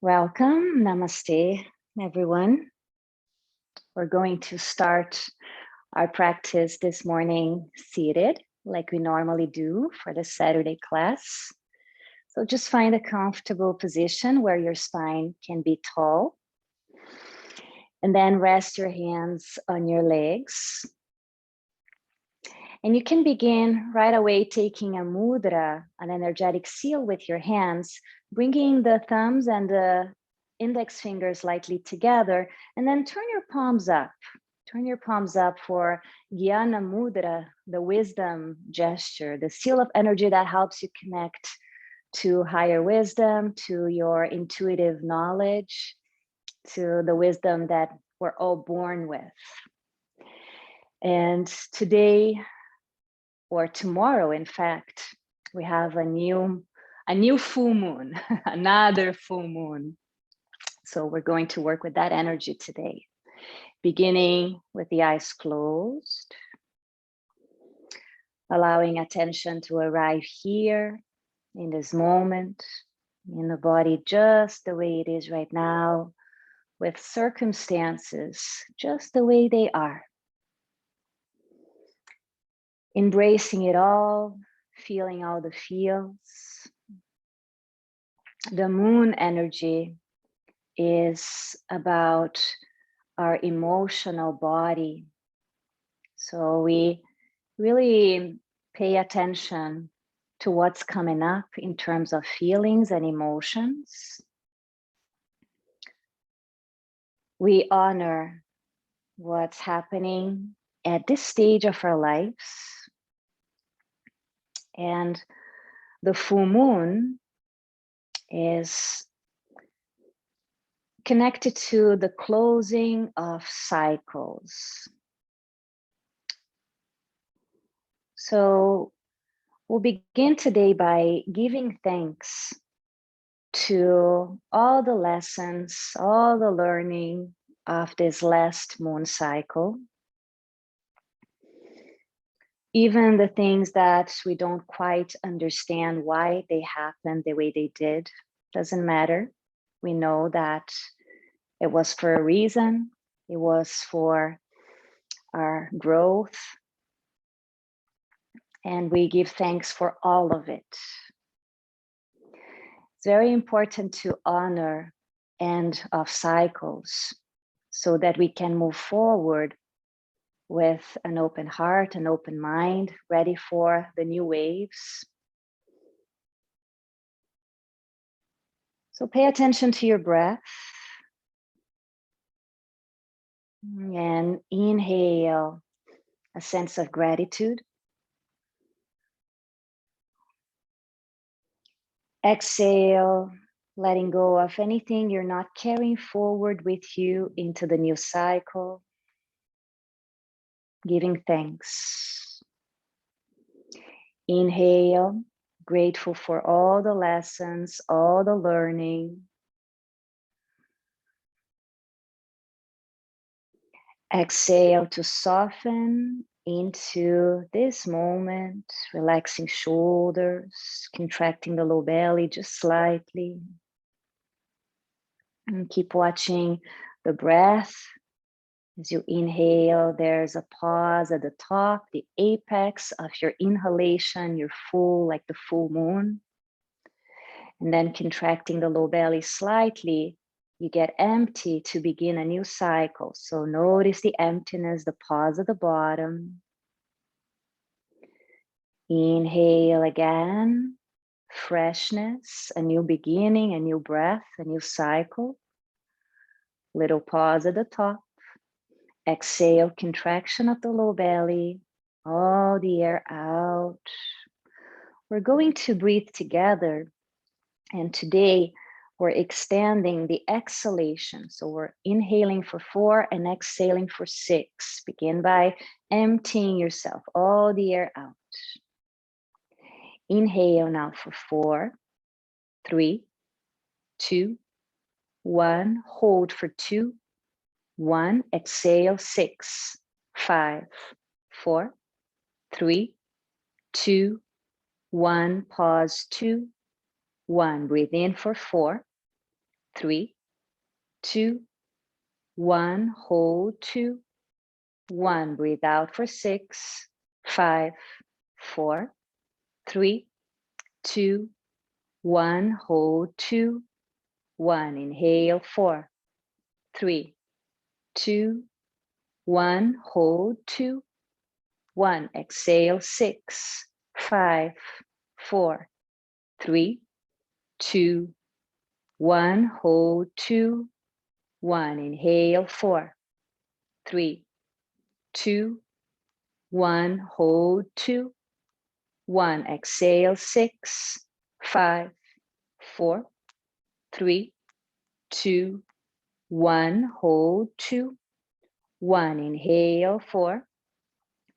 Welcome, Namaste, everyone. We're going to start our practice this morning seated, like we normally do for the Saturday class. So just find a comfortable position where your spine can be tall. And then rest your hands on your legs. And you can begin right away taking a mudra, an energetic seal with your hands, bringing the thumbs and the index fingers lightly together, and then turn your palms up. Turn your palms up for Jnana Mudra, the wisdom gesture, the seal of energy that helps you connect to higher wisdom, to your intuitive knowledge, to the wisdom that we're all born with. And today, or tomorrow, in fact, we have a new full moon, another full moon. So we're going to work with that energy today, beginning with the eyes closed, allowing attention to arrive here in this moment, in the body just the way it is right now, with circumstances just the way they are. Embracing it all, feeling all the feels. The moon energy is about our emotional body. So we really pay attention to what's coming up in terms of feelings and emotions. We honor what's happening at this stage of our lives. And the full moon is connected to the closing of cycles. So we'll begin today by giving thanks to all the lessons, all the learning of this last moon cycle. Even the things that we don't quite understand why they happened the way they did, doesn't matter. We know that it was for a reason. It was for our growth. And we give thanks for all of it. It's very important to honor end of cycles so that we can move forward with an open heart, an open mind, ready for the new waves. So pay attention to your breath. And inhale a sense of gratitude. Exhale, letting go of anything you're not carrying forward with you into the new cycle. Giving thanks. Inhale, grateful for all the lessons, all the learning. Exhale to soften into this moment, relaxing shoulders, contracting the low belly just slightly. And keep watching the breath. As you inhale, there's a pause at the top, the apex of your inhalation, you're full like the full moon. And then contracting the low belly slightly, you get empty to begin a new cycle. So notice the emptiness, the pause at the bottom. Inhale again, freshness, a new beginning, a new breath, a new cycle. Little pause at the top. Exhale, contraction of the low belly, all the air out. We're going to breathe together. And today we're extending the exhalation. So we're inhaling for 4 and exhaling for 6. Begin by emptying yourself, all the air out. Inhale now for 4, 3, 2, 1. Hold for 2, 1. Exhale, 6, 5, 4, 3, 2, 1. Pause, 2, 1. Breathe in for 4, 3, 2, 1. Hold 2, 1. Breathe out for 6, 5, 4, 3, 2, 1. Hold 2, 1. Inhale 4, 3, 2, 1. Hold 2, 1. Exhale 6, 5, 4, 3, 2, 1. Hold 2, 1. Inhale 4, 3, 2, 1. Hold 2, 1. Exhale 6, 5, 4, 3, 2, 1. Hold 2, 1. Inhale 4,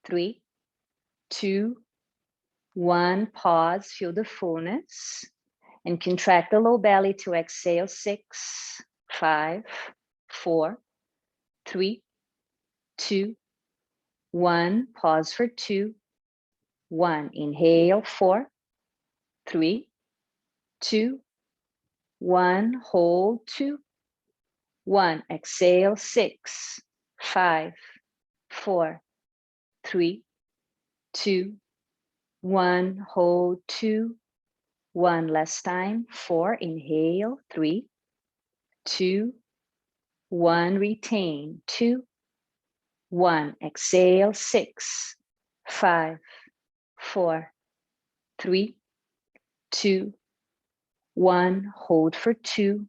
3, 2, 1. Pause, feel the fullness, and contract the low belly to exhale 6, 5, 4, 3, 2, 1. Pause for 2, 1. Inhale 4, 3, 2, 1. Hold 2, 1. Exhale 6, 5, 4, 3, 2, 1. Hold 2, 1. Last time. 4. Inhale 3, 2, 1. Retain 2, 1. Exhale 6, 5, 4, 3, 2, 1. Hold for 2,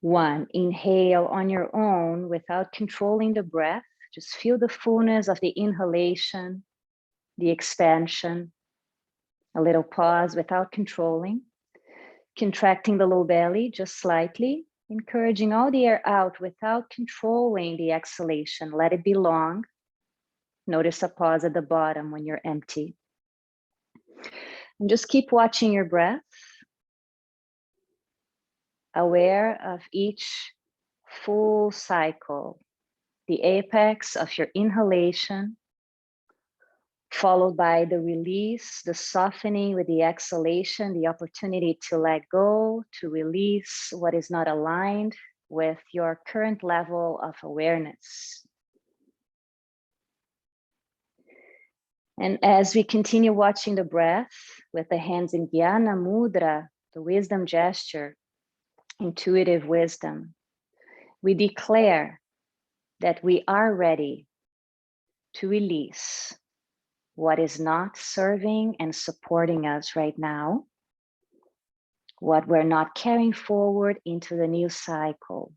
1. Inhale on your own without controlling the breath. Just feel the fullness of the inhalation, the expansion. A little pause without controlling. Contracting the low belly just slightly, encouraging all the air out without controlling the exhalation. Let it be long. Notice a pause at the bottom when you're empty. And just keep watching your breath, aware of each full cycle, the apex of your inhalation, followed by the release, the softening with the exhalation, the opportunity to let go, to release what is not aligned with your current level of awareness. And as we continue watching the breath with the hands in Jnana Mudra, the wisdom gesture, intuitive wisdom, we declare that we are ready to release what is not serving and supporting us right now, what we're not carrying forward into the new cycle.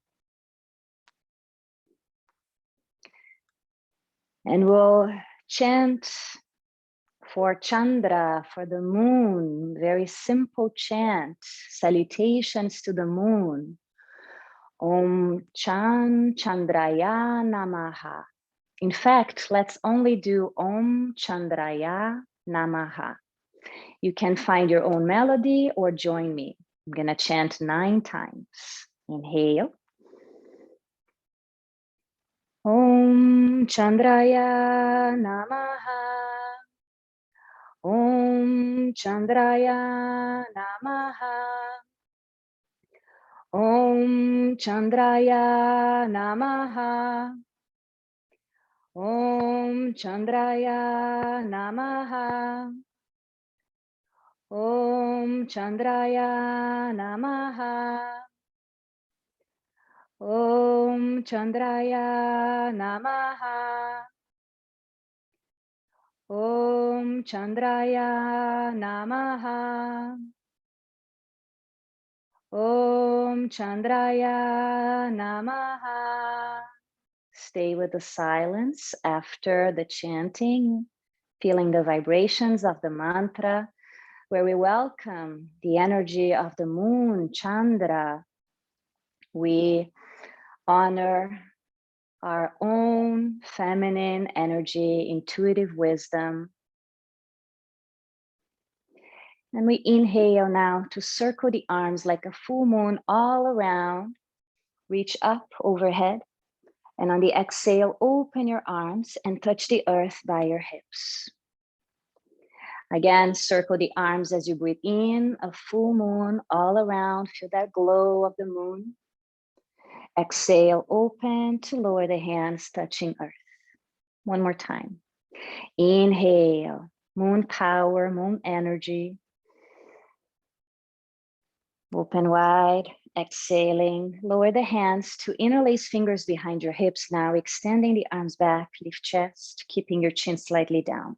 And we'll chant for Chandra, for the moon, very simple chant, salutations to the moon. Om Chandraya Namaha. In fact, let's only do Om Chandraya Namaha. You can find your own melody or join me. I'm gonna chant 9 times. Inhale. Om Chandraya Namaha. Om Chandraya Namaha. Om Chandraya Namaha. Om Chandraya Namaha. Om Chandraya Namaha. Om Chandraya Namaha. Om Chandraya Namaha. Om Chandraya Namaha. Stay with the silence after the chanting, feeling the vibrations of the mantra, where we welcome the energy of the moon, Chandra. We honor our own feminine energy, intuitive wisdom. And we inhale now to circle the arms like a full moon all around. Reach up overhead. And on the exhale, open your arms and touch the earth by your hips. Again, circle the arms as you breathe in, a full moon all around. Feel that glow of the moon. Exhale, open to lower the hands, touching earth. One more time. Inhale, moon power, moon energy. Open wide, exhaling, lower the hands to interlace fingers behind your hips now, extending the arms back, lift chest, keeping your chin slightly down.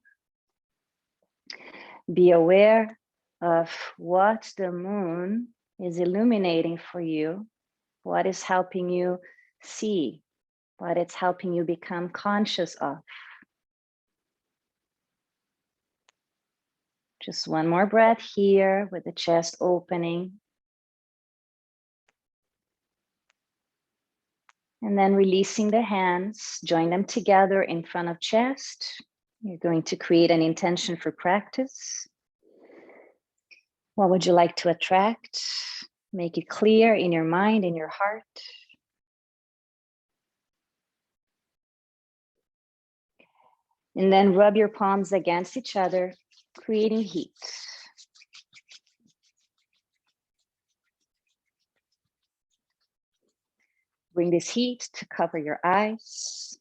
Be aware of what the moon is illuminating for you, what is helping you see, what it's helping you become conscious of. Just one more breath here with the chest opening. And then releasing the hands, join them together in front of chest. You're going to create an intention for practice. What would you like to attract? Make it clear in your mind, in your heart. And then rub your palms against each other, creating heat. Bring this heat to cover your eyes.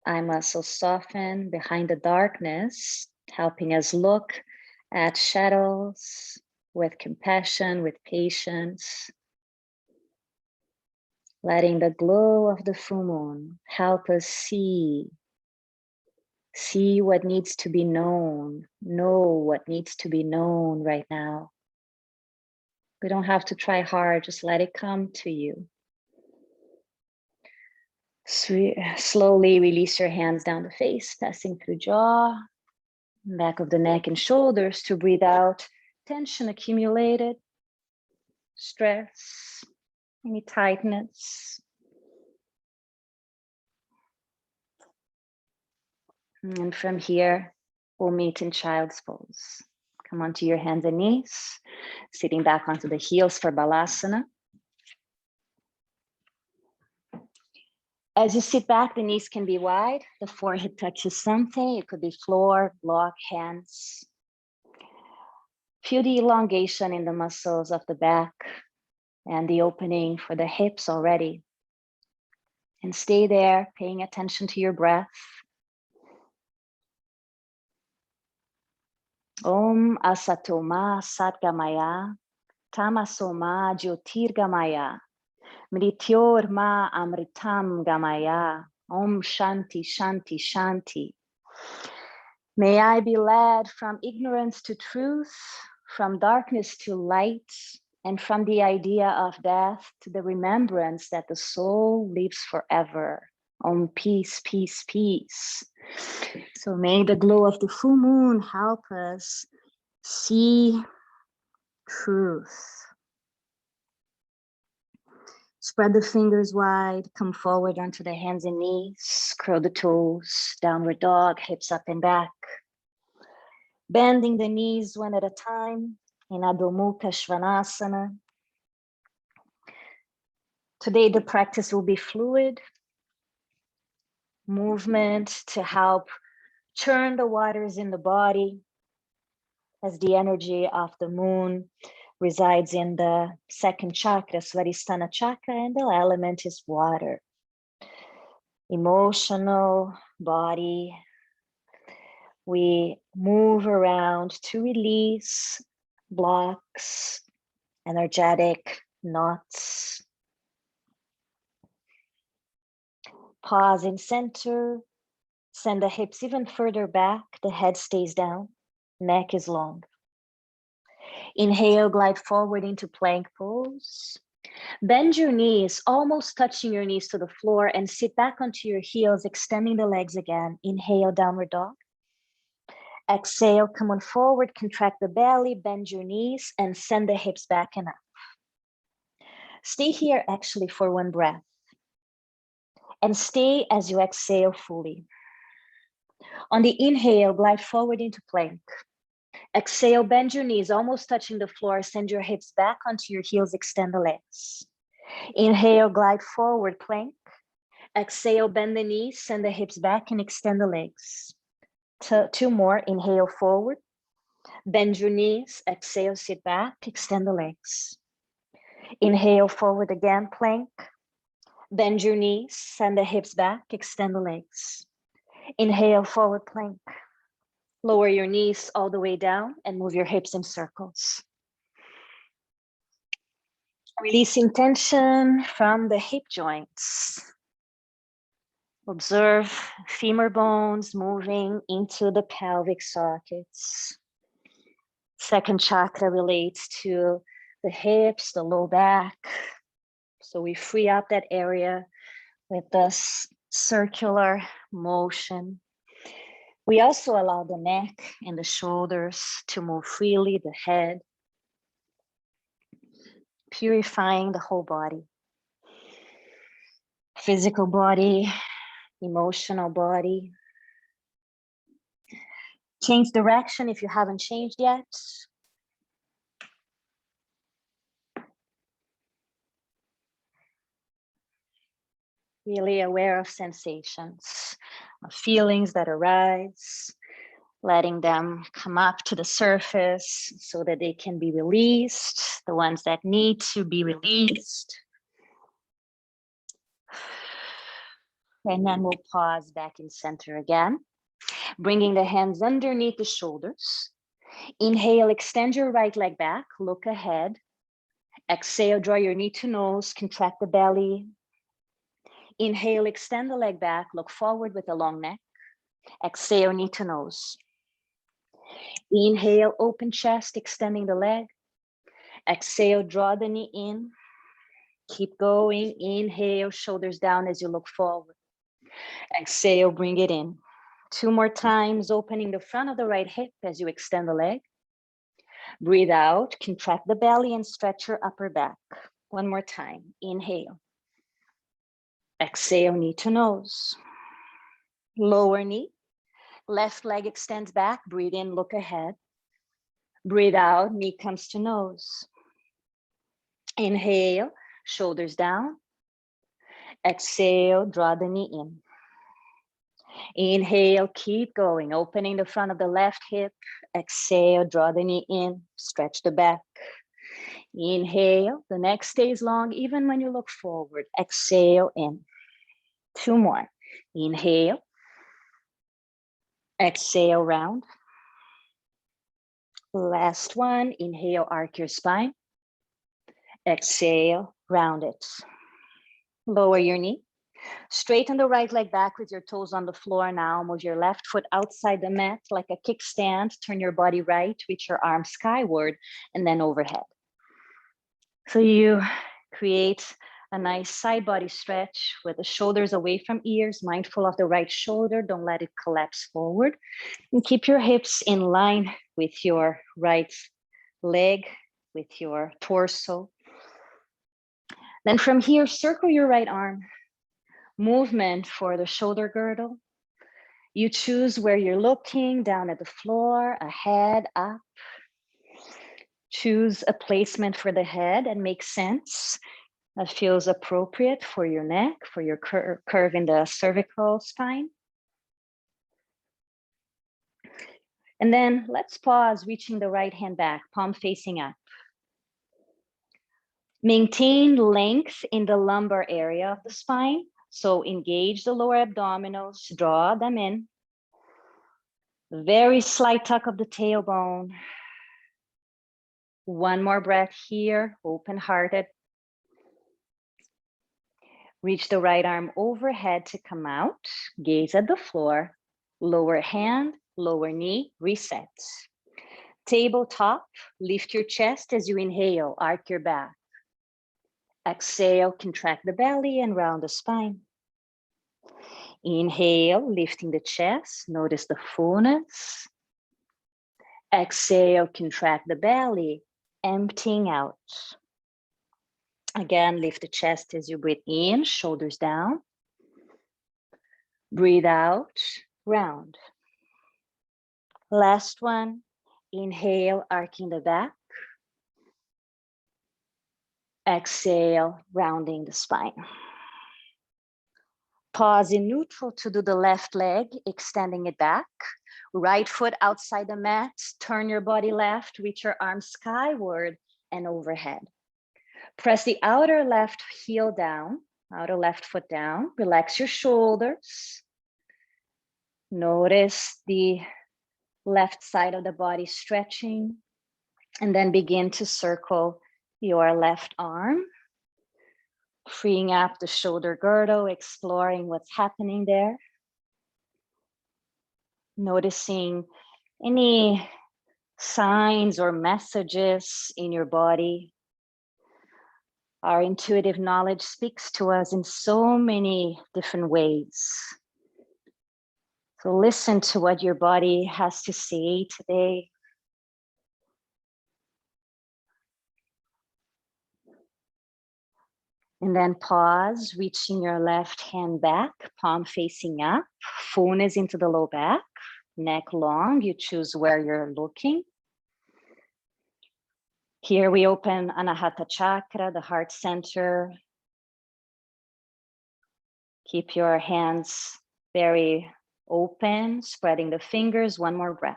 Eye muscles soften behind the darkness, helping us look at shadows with compassion, with patience. Letting the glow of the full moon help us see what needs to be known, know what needs to be known right now. We don't have to try hard, just let it come to you. Slowly release your hands down the face, passing through jaw, back of the neck and shoulders to breathe out tension accumulated, stress, any tightness. And from here, we'll meet in child's pose. Come onto your hands and knees, sitting back onto the heels for Balasana. As you sit back, the knees can be wide, the forehead touches something. It could be floor, block, hands. Feel the elongation in the muscles of the back and the opening for the hips already. And stay there, paying attention to your breath. Om Asatoma Satgamaya, Tamasoma Jyotirgamaya, Mrityor Ma Amritam Gamaya. Om Shanti, Shanti, Shanti. May I be led from ignorance to truth, from darkness to light, and from the idea of death to the remembrance that the soul lives forever. Om peace, peace, peace. So may the glow of the full moon help us see truth. Spread the fingers wide, come forward onto the hands and knees, curl the toes, downward dog, hips up and back. Bending the knees one at a time in Adho Mukha Svanasana. Today the practice will be fluid, movement to help churn the waters in the body as the energy of the moon resides in the second chakra, Svadhistana chakra, and the element is water. Emotional body. We move around to release blocks, energetic knots. Pause in center. Send the hips even further back. The head stays down. Neck is long. Inhale, glide forward into plank pose. Bend your knees, almost touching your knees to the floor, and sit back onto your heels, extending the legs again. Inhale, downward dog. Exhale, come on forward, contract the belly, bend your knees, and send the hips back and up. Stay here actually for one breath. And stay as you exhale fully. On the inhale, glide forward into plank. Exhale, bend your knees, almost touching the floor. Send your hips back onto your heels, extend the legs. Inhale, glide forward, plank. Exhale, bend the knees, send the hips back and extend the legs. Two more, inhale forward. Bend your knees, exhale, sit back, extend the legs. Inhale, forward again, plank. Bend your knees, send the hips back, extend the legs. Inhale, forward plank. Lower your knees all the way down and move your hips in circles. Releasing tension from the hip joints. Observe femur bones moving into the pelvic sockets. Second chakra relates to the hips, the low back. So we free up that area with this circular motion. We also allow the neck and the shoulders to move freely, the head, purifying the whole body. Physical body, emotional body. Change direction if you haven't changed yet. Really aware of sensations, of feelings that arise, letting them come up to the surface so that they can be released, the ones that need to be released. And then we'll pause back in center again, bringing the hands underneath the shoulders. Inhale, extend your right leg back, look ahead. Exhale, draw your knee to nose, contract the belly. Inhale, extend the leg back, look forward with a long neck. Exhale, knee to nose. Inhale, open chest, extending the leg. Exhale, draw the knee in. Keep going. Inhale, shoulders down as you look forward. Exhale, bring it in. 2 more times, opening the front of the right hip as you extend the leg. Breathe out, contract the belly and stretch your upper back. 1 more time. Inhale. Exhale, knee to nose. Lower knee. Left leg extends back. Breathe in, look ahead. Breathe out, knee comes to nose. Inhale, shoulders down. Exhale, draw the knee in. Inhale, keep going, opening the front of the left hip. Exhale, draw the knee in, stretch the back. Inhale, the neck stays long even when you look forward. Exhale in. 2 more. Inhale. Exhale, round. Last one. Inhale, arc your spine. Exhale, round it. Lower your knee. Straighten the right leg back with your toes on the floor now. Move your left foot outside the mat like a kickstand. Turn your body right, reach your arms skyward, and then overhead. So you create a nice side body stretch with the shoulders away from ears, mindful of the right shoulder. Don't let it collapse forward. And keep your hips in line with your right leg, with your torso. Then from here, circle your right arm. Movement for the shoulder girdle. You choose where you're looking, down at the floor, ahead, up. Choose a placement for the head and make sense. That feels appropriate for your neck, for your curve in the cervical spine. And then let's pause, reaching the right hand back, palm facing up. Maintain length in the lumbar area of the spine. So engage the lower abdominals, draw them in. Very slight tuck of the tailbone. 1 more breath here, open-hearted. Reach the right arm overhead to come out. Gaze at the floor. Lower hand, lower knee, reset. Tabletop, lift your chest as you inhale, arc your back. Exhale, contract the belly and round the spine. Inhale, lifting the chest, notice the fullness. Exhale, contract the belly, emptying out. Again, lift the chest as you breathe in, shoulders down. Breathe out, round. Last one, inhale, arcing the back. Exhale, rounding the spine. Pause in neutral to do the left leg, extending it back. Right foot outside the mat, turn your body left, reach your arms skyward and overhead. Press the outer left heel down, outer left foot down, relax your shoulders. Notice the left side of the body stretching, and then begin to circle your left arm, freeing up the shoulder girdle, exploring what's happening there. Noticing any signs or messages in your body. Our intuitive knowledge speaks to us in so many different ways. So listen to what your body has to say today. And then pause, reaching your left hand back, palm facing up, fullness into the low back, neck long, you choose where you're looking. Here we open Anahata chakra, the heart center. Keep your hands very open, spreading the fingers, one more breath.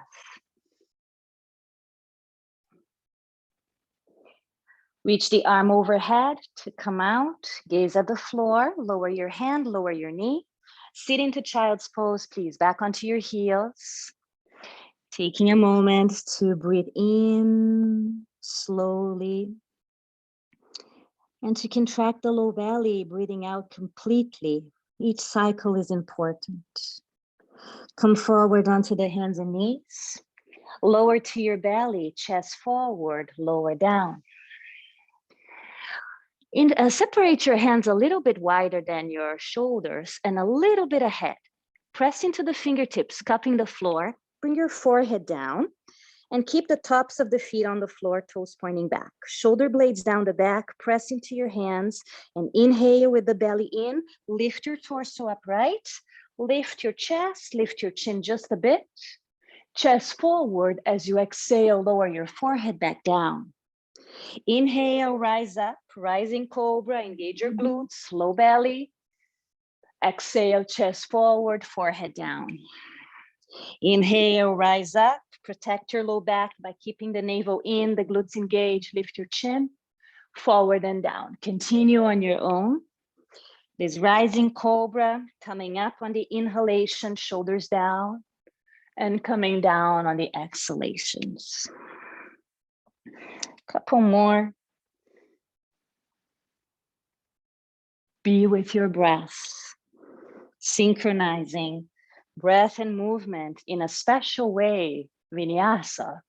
Reach the arm overhead to come out, gaze at the floor, lower your hand, lower your knee. Sit into child's pose, please, back onto your heels. Taking a moment to breathe in slowly and to contract the low belly, breathing out completely. Each cycle is important. Come forward onto the hands and knees. Lower to your belly, chest forward, lower down. Separate your hands a little bit wider than your shoulders and a little bit ahead. Press into the fingertips, cupping the floor. Bring your forehead down and keep the tops of the feet on the floor, toes pointing back. Shoulder blades down the back, press into your hands and inhale with the belly in. Lift your torso upright. Lift your chest, lift your chin just a bit. Chest forward as you exhale, lower your forehead back down. Inhale, rise up, rising cobra, engage your glutes, low belly. Exhale, chest forward, forehead down. Inhale, rise up, protect your low back by keeping the navel in, the glutes engaged, lift your chin, forward and down. Continue on your own. This rising cobra coming up on the inhalation, shoulders down, and coming down on the exhalations. Couple more. Be with your breath, synchronizing breath and movement in a special way, vinyasa.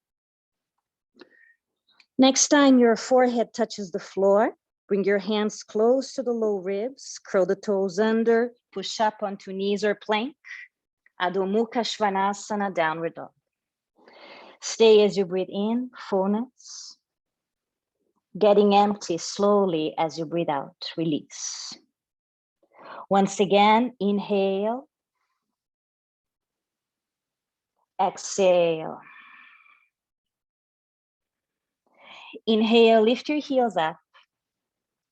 Next time your forehead touches the floor, bring your hands close to the low ribs, curl the toes under, push up onto knees or plank, Adho Mukha Svanasana, downward dog. Stay as you breathe in, fullness. Getting empty slowly as you breathe out, release. Once again, inhale. Exhale. Inhale, lift your heels up.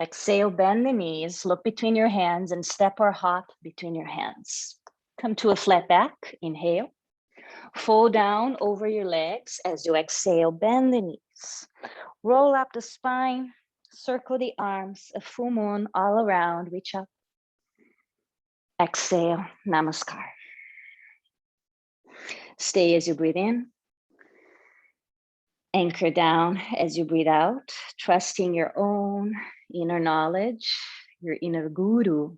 Exhale, bend the knees, look between your hands and step or hop between your hands. Come to a flat back, inhale. Fold down over your legs as you exhale, bend the knees. Roll up the spine, circle the arms, a full moon all around, reach up. Exhale, namaskar. Stay as you breathe in. Anchor down as you breathe out, trusting your own inner knowledge, your inner guru,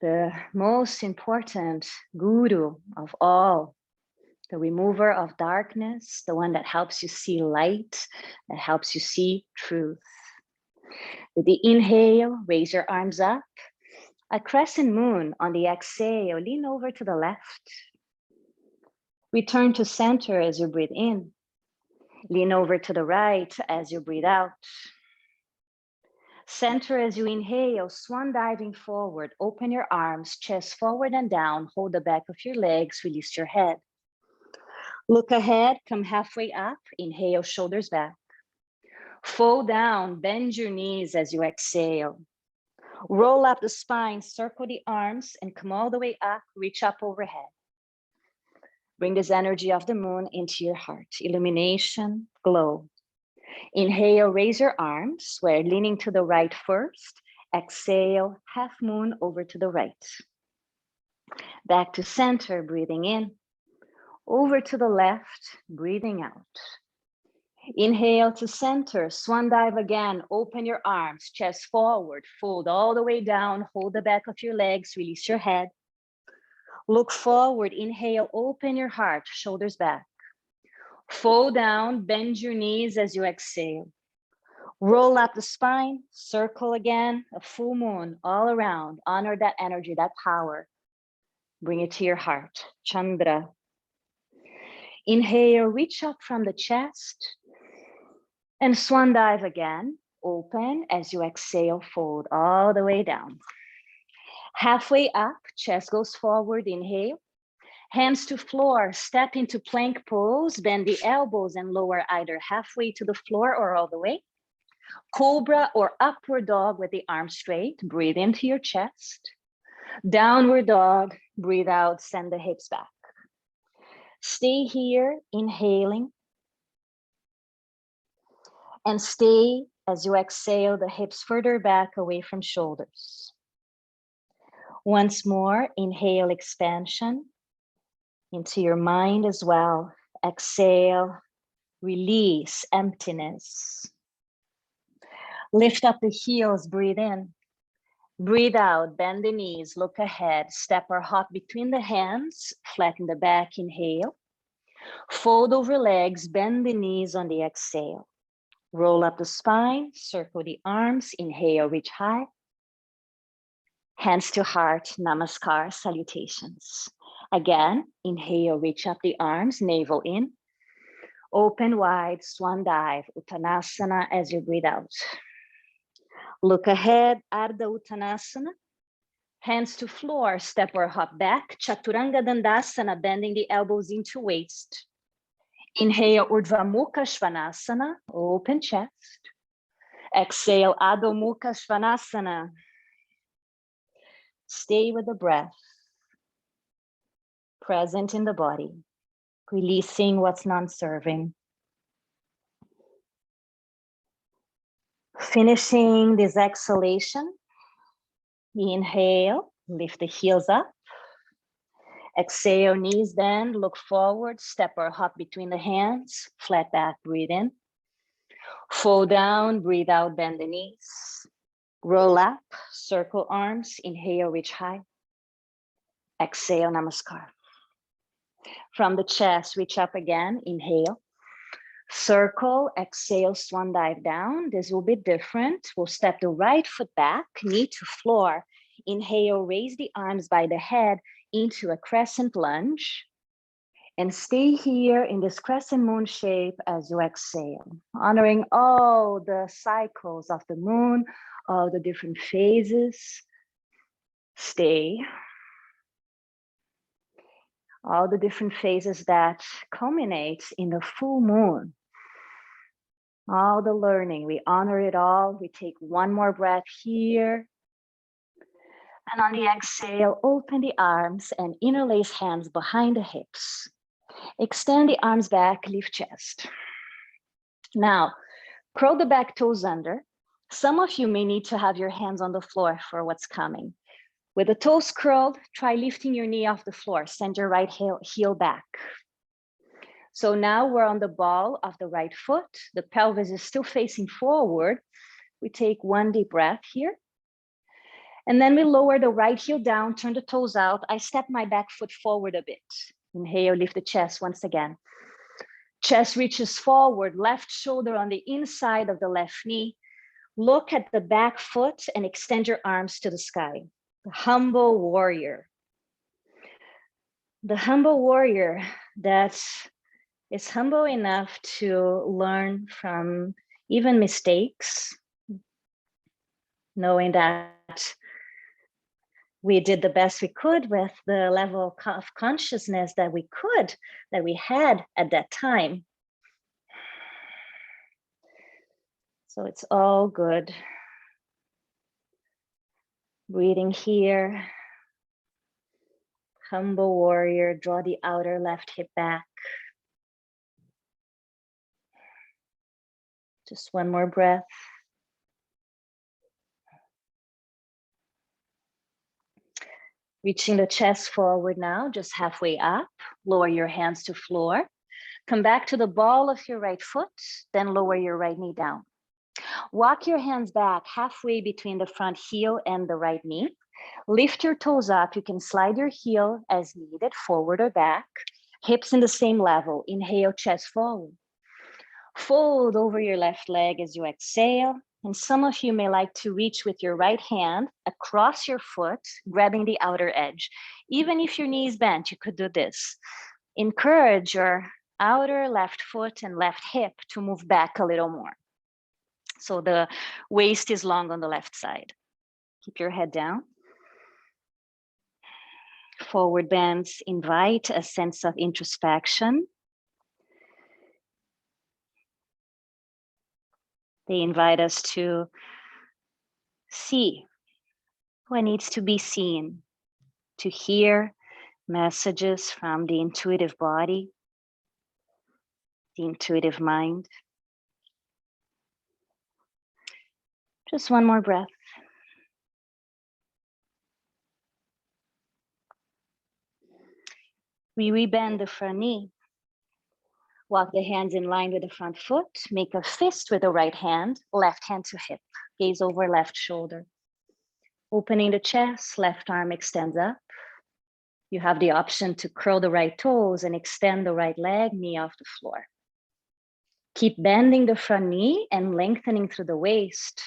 the most important guru of all, the remover of darkness, the one that helps you see light, that helps you see truth. With the inhale, raise your arms up. A crescent moon on the exhale, lean over to the left. Return to center as you breathe in. Lean over to the right as you breathe out. Center as you inhale, swan diving forward. Open your arms, chest forward and down. Hold the back of your legs, release your head. Look ahead, come halfway up. Inhale, shoulders back. Fold down, bend your knees as you exhale. Roll up the spine, circle the arms and come all the way up, reach up overhead. Bring this energy of the moon into your heart. Illumination, glow. Inhale, raise your arms. We're leaning to the right first. Exhale, half moon over to the right. Back to center, breathing in. Over to the left, breathing out. Inhale to center, swan dive again. Open your arms, chest forward, fold all the way down. Hold the back of your legs, release your head. Look forward, inhale, open your heart, shoulders back. Fold down, bend your knees as you exhale. Roll up the spine, circle again, a full moon all around. Honor that energy, that power. Bring it to your heart, Chandra. Inhale, reach up from the chest. And swan dive again, open as you exhale, fold all the way down. Halfway up, chest goes forward, inhale. Hands to floor, step into plank pose, bend the elbows and lower either halfway to the floor or all the way. Cobra or upward dog with the arms straight, breathe into your chest. Downward dog, breathe out, send the hips back. Stay here, inhaling. And stay as you exhale, the hips further back away from shoulders. Once more, inhale, expansion into your mind as well. Exhale, release, emptiness. Lift up the heels, breathe in. Breathe out, bend the knees, look ahead, step or hop between the hands, flatten the back, inhale. Fold over legs, bend the knees on the exhale. Roll up the spine, circle the arms, inhale, reach high. Hands to heart, namaskar, salutations. Again, inhale, reach up the arms, navel in. Open wide, swan dive, uttanasana as you breathe out. Look ahead, Ardha Uttanasana. Hands to floor, step or hop back, Chaturanga Dandasana, bending the elbows into waist. Inhale, Urdhva Mukha Svanasana, open chest. Exhale, Adho Mukha Svanasana. Stay with the breath, present in the body, releasing what's non-serving. Finishing this exhalation, inhale, lift the heels up. Exhale, knees bend, look forward, step or hop between the hands, flat back, breathe in. Fold down, breathe out, bend the knees. Roll up, circle arms, inhale, reach high. Exhale, namaskar. From the chest, reach up again, inhale. Circle, exhale, swan dive down. This will be different. We'll step the right foot back, knee to floor. Inhale, raise the arms by the head into a crescent lunge. And stay here in this crescent moon shape as you exhale, honoring all the cycles of the moon, all the different phases. Stay. All the different phases that culminate in the full moon. All the learning, we honor it all. We take one more breath here. And on the exhale, open the arms and interlace hands behind the hips. Extend the arms back, lift chest. Now, curl the back toes under. Some of you may need to have your hands on the floor for what's coming. With the toes curled, try lifting your knee off the floor. Send your right heel back. So now we're on the ball of the right foot. The pelvis is still facing forward. We take one deep breath here. And then we lower the right heel down, turn the toes out. I step my back foot forward a bit. Inhale, lift the chest once again. Chest reaches forward, left shoulder on the inside of the left knee. Look at the back foot and extend your arms to the sky. The humble warrior. The humble warrior that is humble enough to learn from even mistakes, knowing that we did the best we could with the level of consciousness that we had at that time. So it's all good. Breathing here. Humble warrior, draw the outer left hip back. Just one more breath. Reaching the chest forward now, just halfway up. Lower your hands to floor. Come back to the ball of your right foot, then lower your right knee down. Walk your hands back halfway between the front heel and the right knee. Lift your toes up. You can slide your heel as needed, forward or back. Hips in the same level. Inhale, chest forward. Fold over your left leg as you exhale. And some of you may like to reach with your right hand across your foot, grabbing the outer edge. Even if your knee is bent, you could do this. Encourage your outer left foot and left hip to move back a little more. So the waist is long on the left side. Keep your head down. Forward bends invite a sense of introspection. They invite us to see what needs to be seen, to hear messages from the intuitive body, the intuitive mind. Just one more breath. We rebend the front knee. Walk the hands in line with the front foot. Make a fist with the right hand, left hand to hip. Gaze over left shoulder. Opening the chest, left arm extends up. You have the option to curl the right toes and extend the right leg, knee off the floor. Keep bending the front knee and lengthening through the waist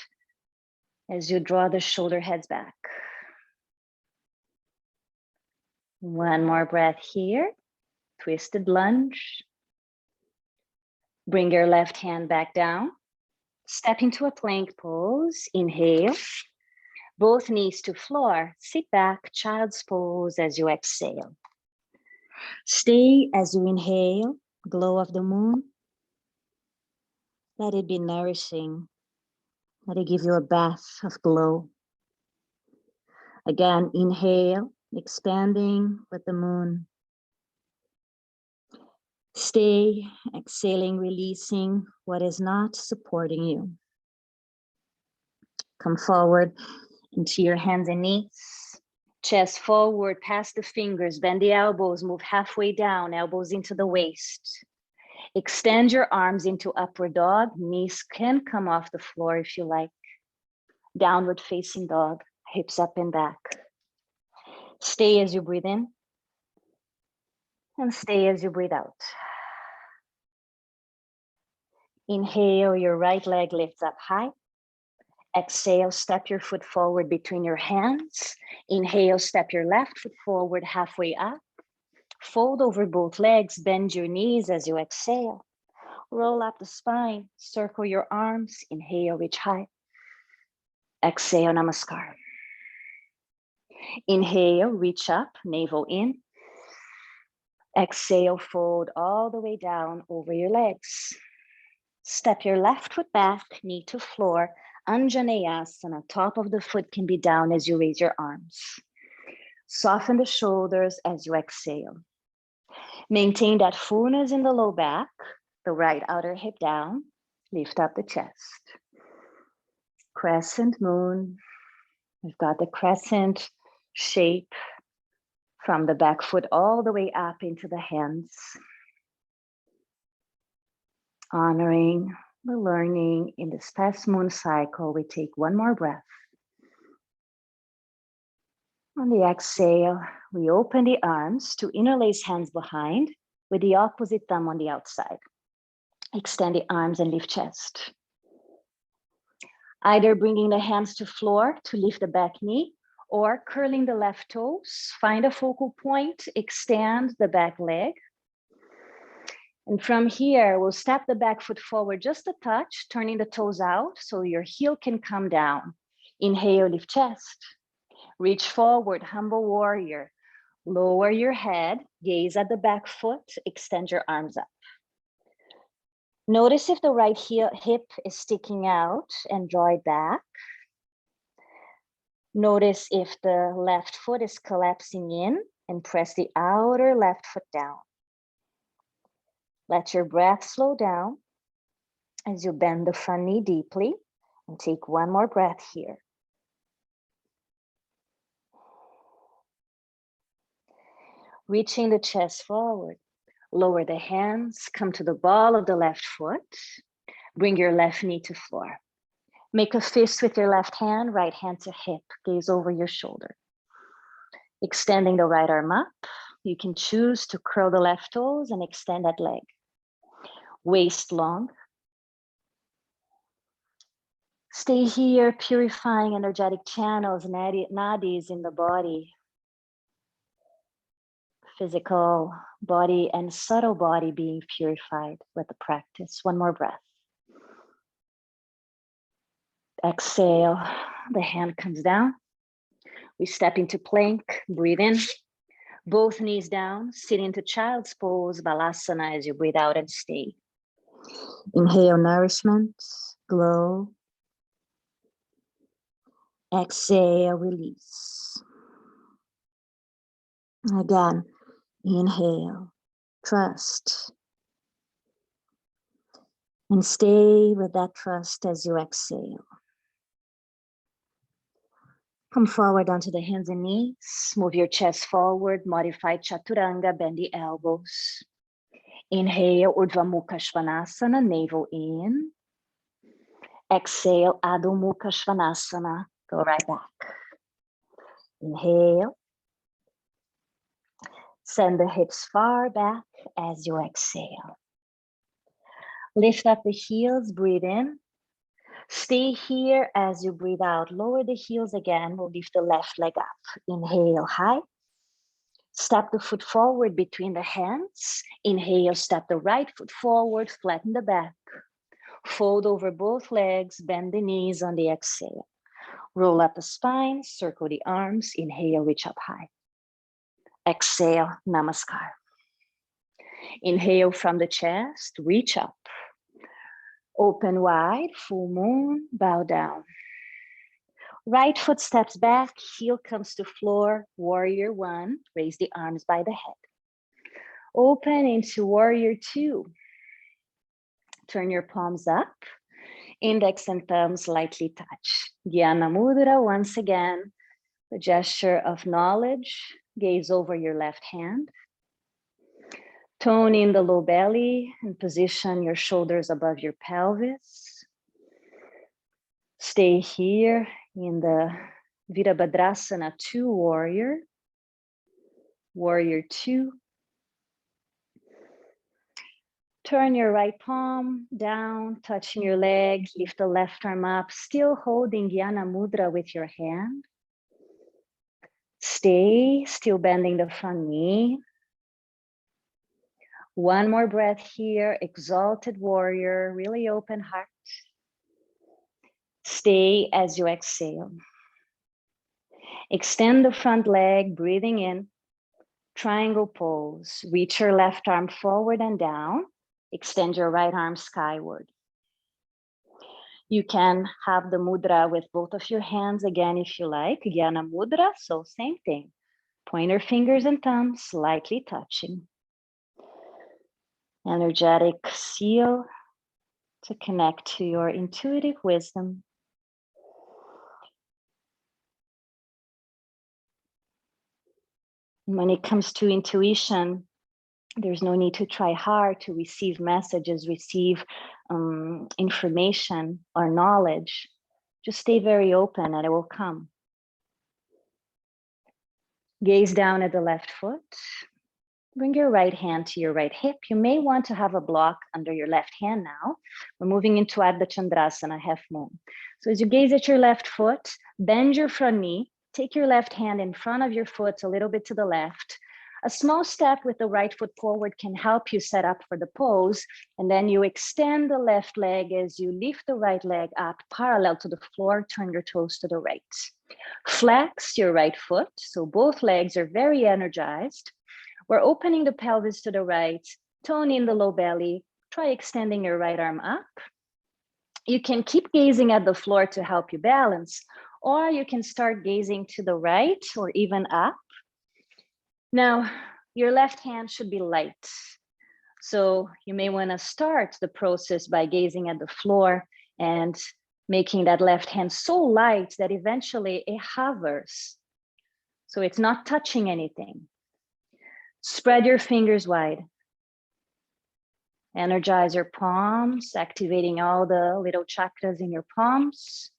as you draw the shoulder heads back. One more breath here. Twisted lunge. Bring your left hand back down. Step into a plank pose. Inhale. Both knees to floor. Sit back, child's pose as you exhale. Stay as you inhale. Glow of the moon. Let it be nourishing. Let it give you a bath of glow. Again, inhale, expanding with the moon. Stay, exhaling, releasing what is not supporting you. Come forward into your hands and knees. Chest forward, past the fingers, bend the elbows, move halfway down, elbows into the waist. Extend your arms into upward dog. Knees can come off the floor if you like. Downward facing dog, hips up and back. Stay as you breathe in and stay as you breathe out. Inhale, your right leg lifts up high. Exhale, step your foot forward between your hands. Inhale, step your left foot forward halfway up. Fold over both legs, bend your knees as you exhale. Roll up the spine, circle your arms. Inhale, reach high. Exhale, namaskar. Inhale, reach up, navel in. Exhale, fold all the way down over your legs. Step your left foot back, knee to floor. Anjaneyasana, top of the foot can be down as you raise your arms. Soften the shoulders as you exhale. Maintain that fullness in the low back, the right outer hip down. Lift up the chest. Crescent moon. We've got the crescent shape from the back foot all the way up into the hands. Honoring the learning in this past moon cycle, we take one more breath. On the exhale, we open the arms to interlace hands behind with the opposite thumb on the outside. Extend the arms and lift chest. Either bringing the hands to floor to lift the back knee or curling the left toes, find a focal point, extend the back leg. And from here, we'll step the back foot forward just a touch, turning the toes out so your heel can come down. Inhale, lift chest. Reach forward, humble warrior. Lower your head, gaze at the back foot, extend your arms up. Notice if the right hip is sticking out and draw it back. Notice if the left foot is collapsing in and press the outer left foot down. Let your breath slow down as you bend the front knee deeply, and take one more breath here. Reaching the chest forward, lower the hands, come to the ball of the left foot, bring your left knee to floor. Make a fist with your left hand, right hand to hip, gaze over your shoulder. Extending the right arm up, you can choose to curl the left toes and extend that leg. Waist long. Stay here, purifying energetic channels, nadis in the body. Physical body and subtle body being purified with the practice. One more breath. Exhale, the hand comes down. We step into plank, breathe in. Both knees down, sit into child's pose, balasana as you breathe out and stay. Inhale, nourishment, glow. Exhale, release. Again, inhale, trust. And stay with that trust as you exhale. Come forward onto the hands and knees. Move your chest forward, modified chaturanga, bend the elbows. Inhale, Urdhva Mukha Svanasana, navel in. Exhale, Adho Mukha Svanasana, go right back. Inhale. Send the hips far back as you exhale. Lift up the heels, breathe in. Stay here as you breathe out. Lower the heels again. We'll lift the left leg up. Inhale, high. Step the foot forward between the hands. Inhale, step the right foot forward, flatten the back. Fold over both legs, bend the knees on the exhale. Roll up the spine, circle the arms. Inhale, reach up high. Exhale, namaskar. Inhale from the chest, reach up. Open wide, full moon, bow down. Right foot steps back, heel comes to floor, warrior one, raise the arms by the head. Open into warrior two. Turn your palms up, index and thumbs lightly touch. Dhyana Mudra, once again, the gesture of knowledge, gaze over your left hand. Tone in the low belly and position your shoulders above your pelvis. Stay here in the Virabhadrasana 2 warrior. Warrior 2. Turn your right palm down, touching your leg, lift the left arm up, still holding Dhyana Mudra with your hand. Stay, still bending the front knee. One more breath here, exalted warrior, really open heart. Stay as you exhale. Extend the front leg, breathing in. Triangle pose. Reach your left arm forward and down. Extend your right arm skyward. You can have the mudra with both of your hands again if you like. Dhyana Mudra, so same thing. Pointer fingers and thumbs slightly touching. Energetic seal to connect to your intuitive wisdom. When it comes to intuition, there's no need to try hard to receive messages, receive information or knowledge. Just stay very open and it will come. Gaze down at the left foot. Bring your right hand to your right hip. You may want to have a block under your left hand now. We're moving into Ardha Chandrasana, half moon. So as you gaze at your left foot, bend your front knee. Take your left hand in front of your foot a little bit to the left. A small step with the right foot forward can help you set up for the pose. And then you extend the left leg as you lift the right leg up parallel to the floor. Turn your toes to the right. Flex your right foot. So both legs are very energized. We're opening the pelvis to the right. Tone in the low belly. Try extending your right arm up. You can keep gazing at the floor to help you balance, or you can start gazing to the right or even up. Now, your left hand should be light. So you may want to start the process by gazing at the floor and making that left hand so light that eventually it hovers. So it's not touching anything. Spread your fingers wide. Energize your palms, activating all the little chakras in your palms.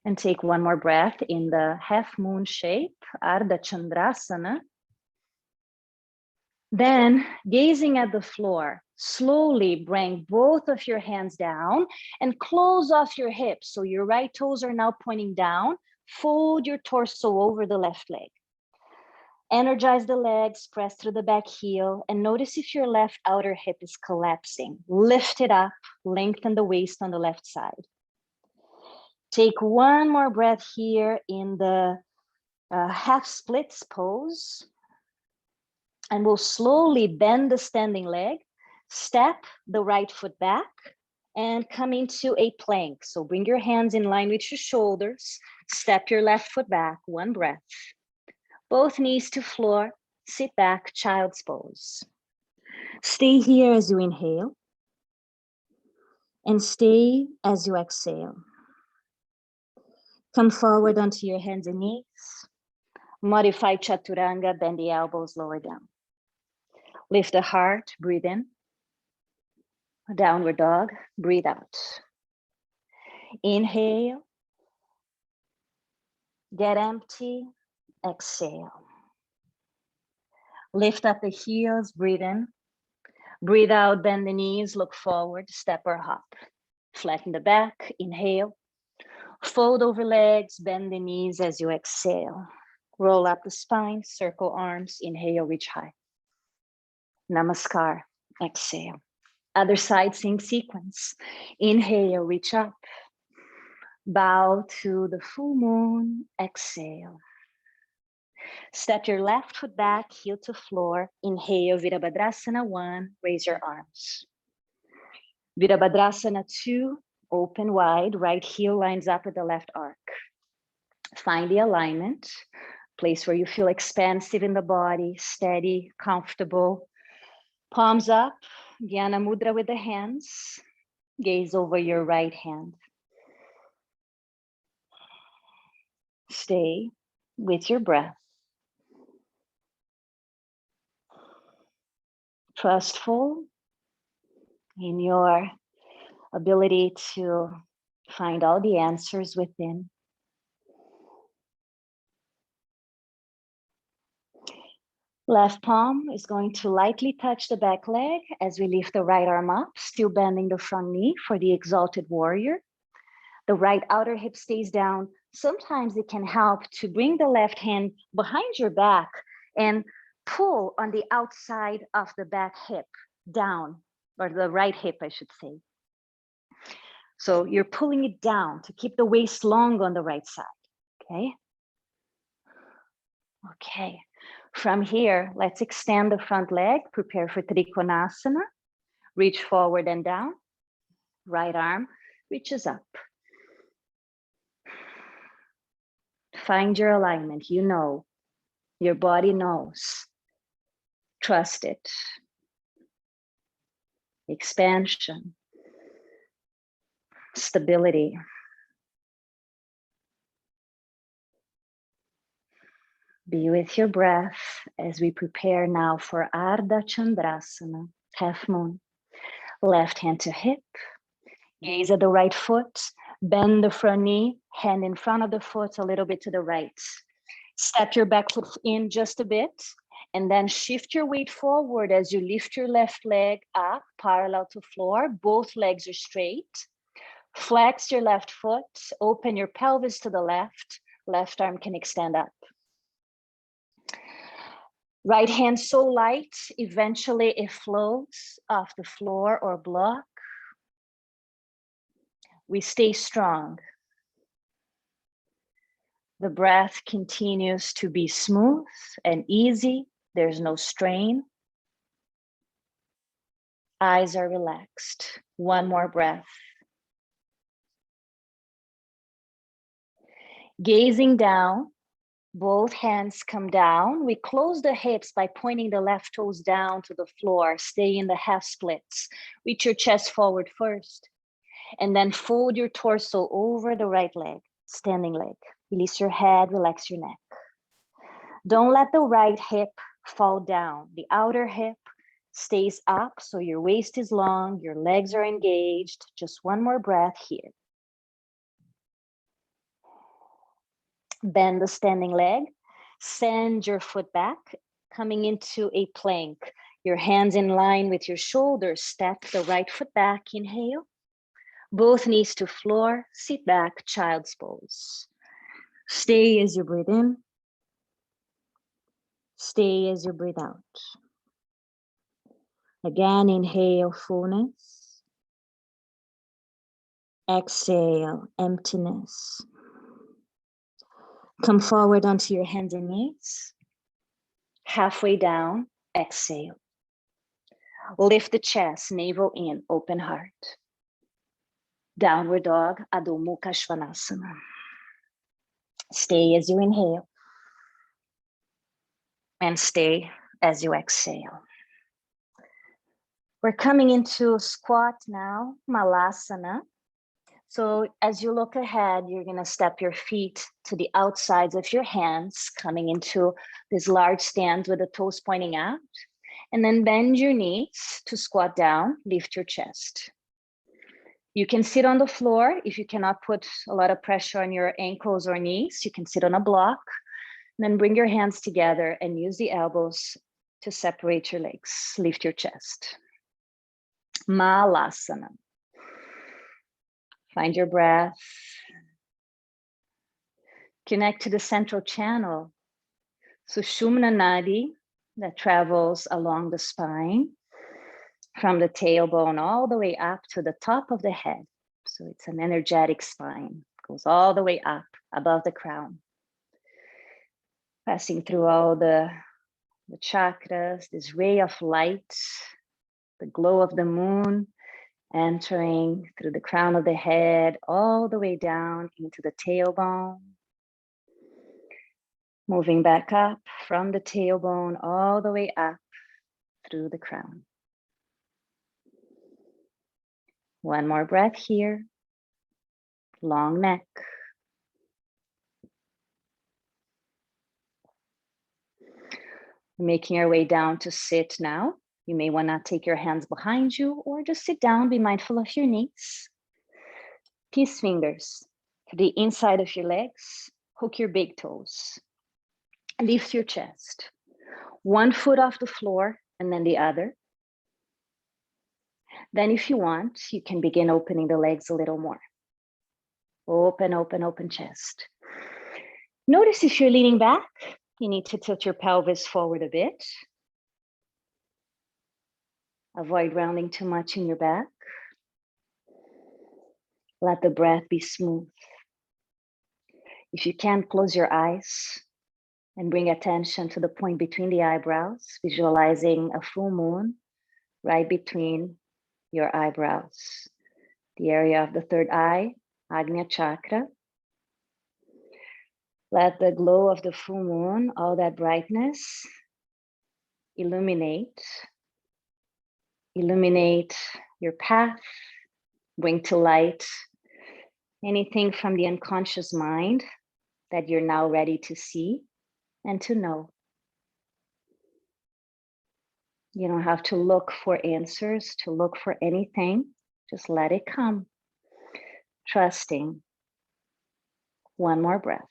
And take one more breath in the half moon shape, Ardha Chandrasana. Then, gazing at the floor, slowly bring both of your hands down and close off your hips. So your right toes are now pointing down. Fold your torso over the left leg. Energize the legs, press through the back heel, and notice if your left outer hip is collapsing. Lift it up, lengthen the waist on the left side. Take one more breath here in the half splits pose. And we'll slowly bend the standing leg, step the right foot back, and come into a plank. So bring your hands in line with your shoulders, step your left foot back, one breath. Both knees to floor, sit back, child's pose. Stay here as you inhale, and stay as you exhale. Come forward onto your hands and knees. Modify chaturanga, bend the elbows, lower down. Lift the heart, breathe in. Downward dog, breathe out. Inhale. Get empty, exhale. Lift up the heels, breathe in. Breathe out, bend the knees, look forward, step or hop. Flatten the back, inhale. Fold over legs, bend the knees as you exhale. Roll up the spine, circle arms, inhale, reach high. Namaskar, exhale. Other side, same sequence. Inhale, reach up. Bow to the full moon, exhale. Step your left foot back, heel to floor. Inhale, Virabhadrasana 1, raise your arms. Virabhadrasana 2, open wide, right heel lines up with the left arc. Find the alignment, place where you feel expansive in the body, steady, comfortable. Palms up, Jnana Mudra with the hands. Gaze over your right hand. Stay with your breath. Trustful in your ability to find all the answers within. Left palm is going to lightly touch the back leg as we lift the right arm up, still bending the front knee for the exalted warrior. The right outer hip stays down. Sometimes it can help to bring the left hand behind your back and pull on the outside of the back hip down, or the right hip, I should say. So you're pulling it down to keep the waist long on the right side, okay? Okay, from here, let's extend the front leg, prepare for Trikonasana. Reach forward and down, right arm reaches up. Find your alignment, you know, your body knows. Trust it. Expansion, stability. Be with your breath as we prepare now for Ardha Chandrasana, half moon. Left hand to hip, gaze at the right foot, bend the front knee, hand in front of the foot, a little bit to the right. Step your back foot in just a bit, and then shift your weight forward as you lift your left leg up, parallel to floor. Both legs are straight. Flex your left foot, open your pelvis to the left. Left arm can extend up. Right hand so light, eventually it floats off the floor or block. We stay strong. The breath continues to be smooth and easy. There's no strain. Eyes are relaxed. One more breath. Gazing down, Both hands come down. We close the hips by pointing the left toes down to the floor. Stay in the half splits. Reach your chest forward first. And then fold your torso over the right leg, standing leg. Release your head, relax your neck. Don't let the right hip fall down. The outer hip stays up, so your waist is long, your legs are engaged. Just one more breath here. Bend the standing leg. Send your foot back, coming into a plank. Your hands in line with your shoulders. Step the right foot back. Inhale. Both knees to floor. Sit back, child's pose. Stay as you breathe in. Stay as you breathe out. Again, inhale, fullness. Exhale, emptiness. Come forward onto your hands and knees. Halfway down, exhale. Lift the chest, navel in, open heart. Downward dog, Adho Mukha Svanasana. Stay as you inhale. And stay as you exhale. We're coming into squat now, Malasana. So as you look ahead, you're gonna step your feet to the outsides of your hands, coming into this large stance with the toes pointing out. And then bend your knees to squat down, lift your chest. You can sit on the floor. If you cannot put a lot of pressure on your ankles or knees, you can sit on a block. And then bring your hands together and use the elbows to separate your legs. Lift your chest. Malasana. Find your breath. Connect to the central channel, Sushumna Nadi, that travels along the spine from the tailbone all the way up to the top of the head. So it's an energetic spine, goes all the way up above the crown. Passing through all the chakras, this ray of light, the glow of the moon, entering through the crown of the head, all the way down into the tailbone. Moving back up from the tailbone, all the way up through the crown. One more breath here. Long neck. Making our way down to sit now. You may want to take your hands behind you or just sit down, be mindful of your knees. Peace fingers to the inside of your legs. Hook your big toes. Lift your chest. One foot off the floor and then the other. Then if you want, you can begin opening the legs a little more. Open, open, open chest. Notice if you're leaning back, you need to tilt your pelvis forward a bit. Avoid rounding too much in your back. Let the breath be smooth. If you can, close your eyes and bring attention to the point between the eyebrows, visualizing a full moon right between your eyebrows. The area of the third eye, Agnya chakra. Let the glow of the full moon, all that brightness, illuminate your path, bring to light anything from the unconscious mind that you're now ready to see and to know. You don't have to look for answers, to look for anything, just let it come. Trusting. One more breath.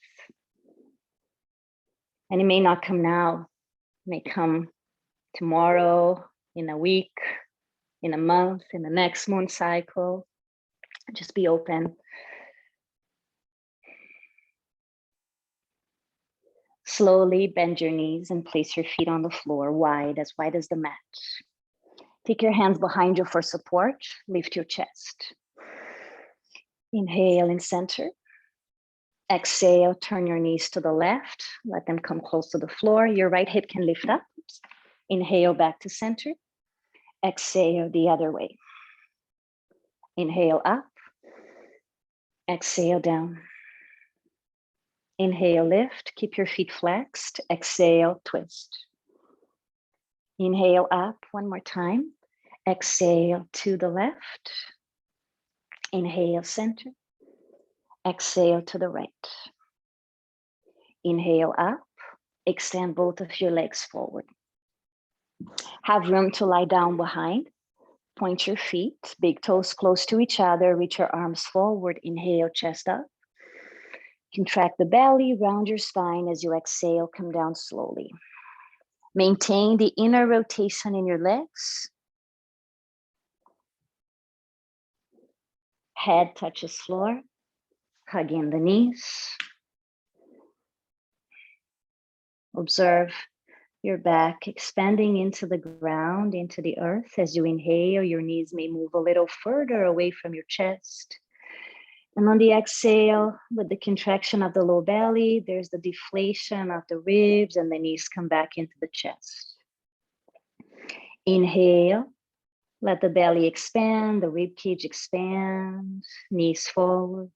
And it may not come now, it may come tomorrow, in a week, in a month, in the next moon cycle. Just be open. Slowly bend your knees and place your feet on the floor, wide as the mat. Take your hands behind you for support. Lift your chest. Inhale in center. Exhale, turn your knees to the left. Let them come close to the floor. Your right hip can lift up. Inhale back to center. Exhale the other way. Inhale up. Exhale down. Inhale, lift, keep your feet flexed. Exhale, twist. Inhale up one more time. Exhale to the left. Inhale, center. Exhale to the right. Inhale up. Extend both of your legs forward. Have room to lie down behind. Point your feet, big toes close to each other. Reach your arms forward. Inhale, chest up. Contract the belly, round your spine. As you exhale, come down slowly. Maintain the inner rotation in your legs. Head touches floor. Hug in the knees. Observe your back expanding into the ground, into the earth. As you inhale, your knees may move a little further away from your chest. And on the exhale, with the contraction of the low belly, there's the deflation of the ribs and the knees come back into the chest. Inhale, let the belly expand, the rib cage expand, knees forward.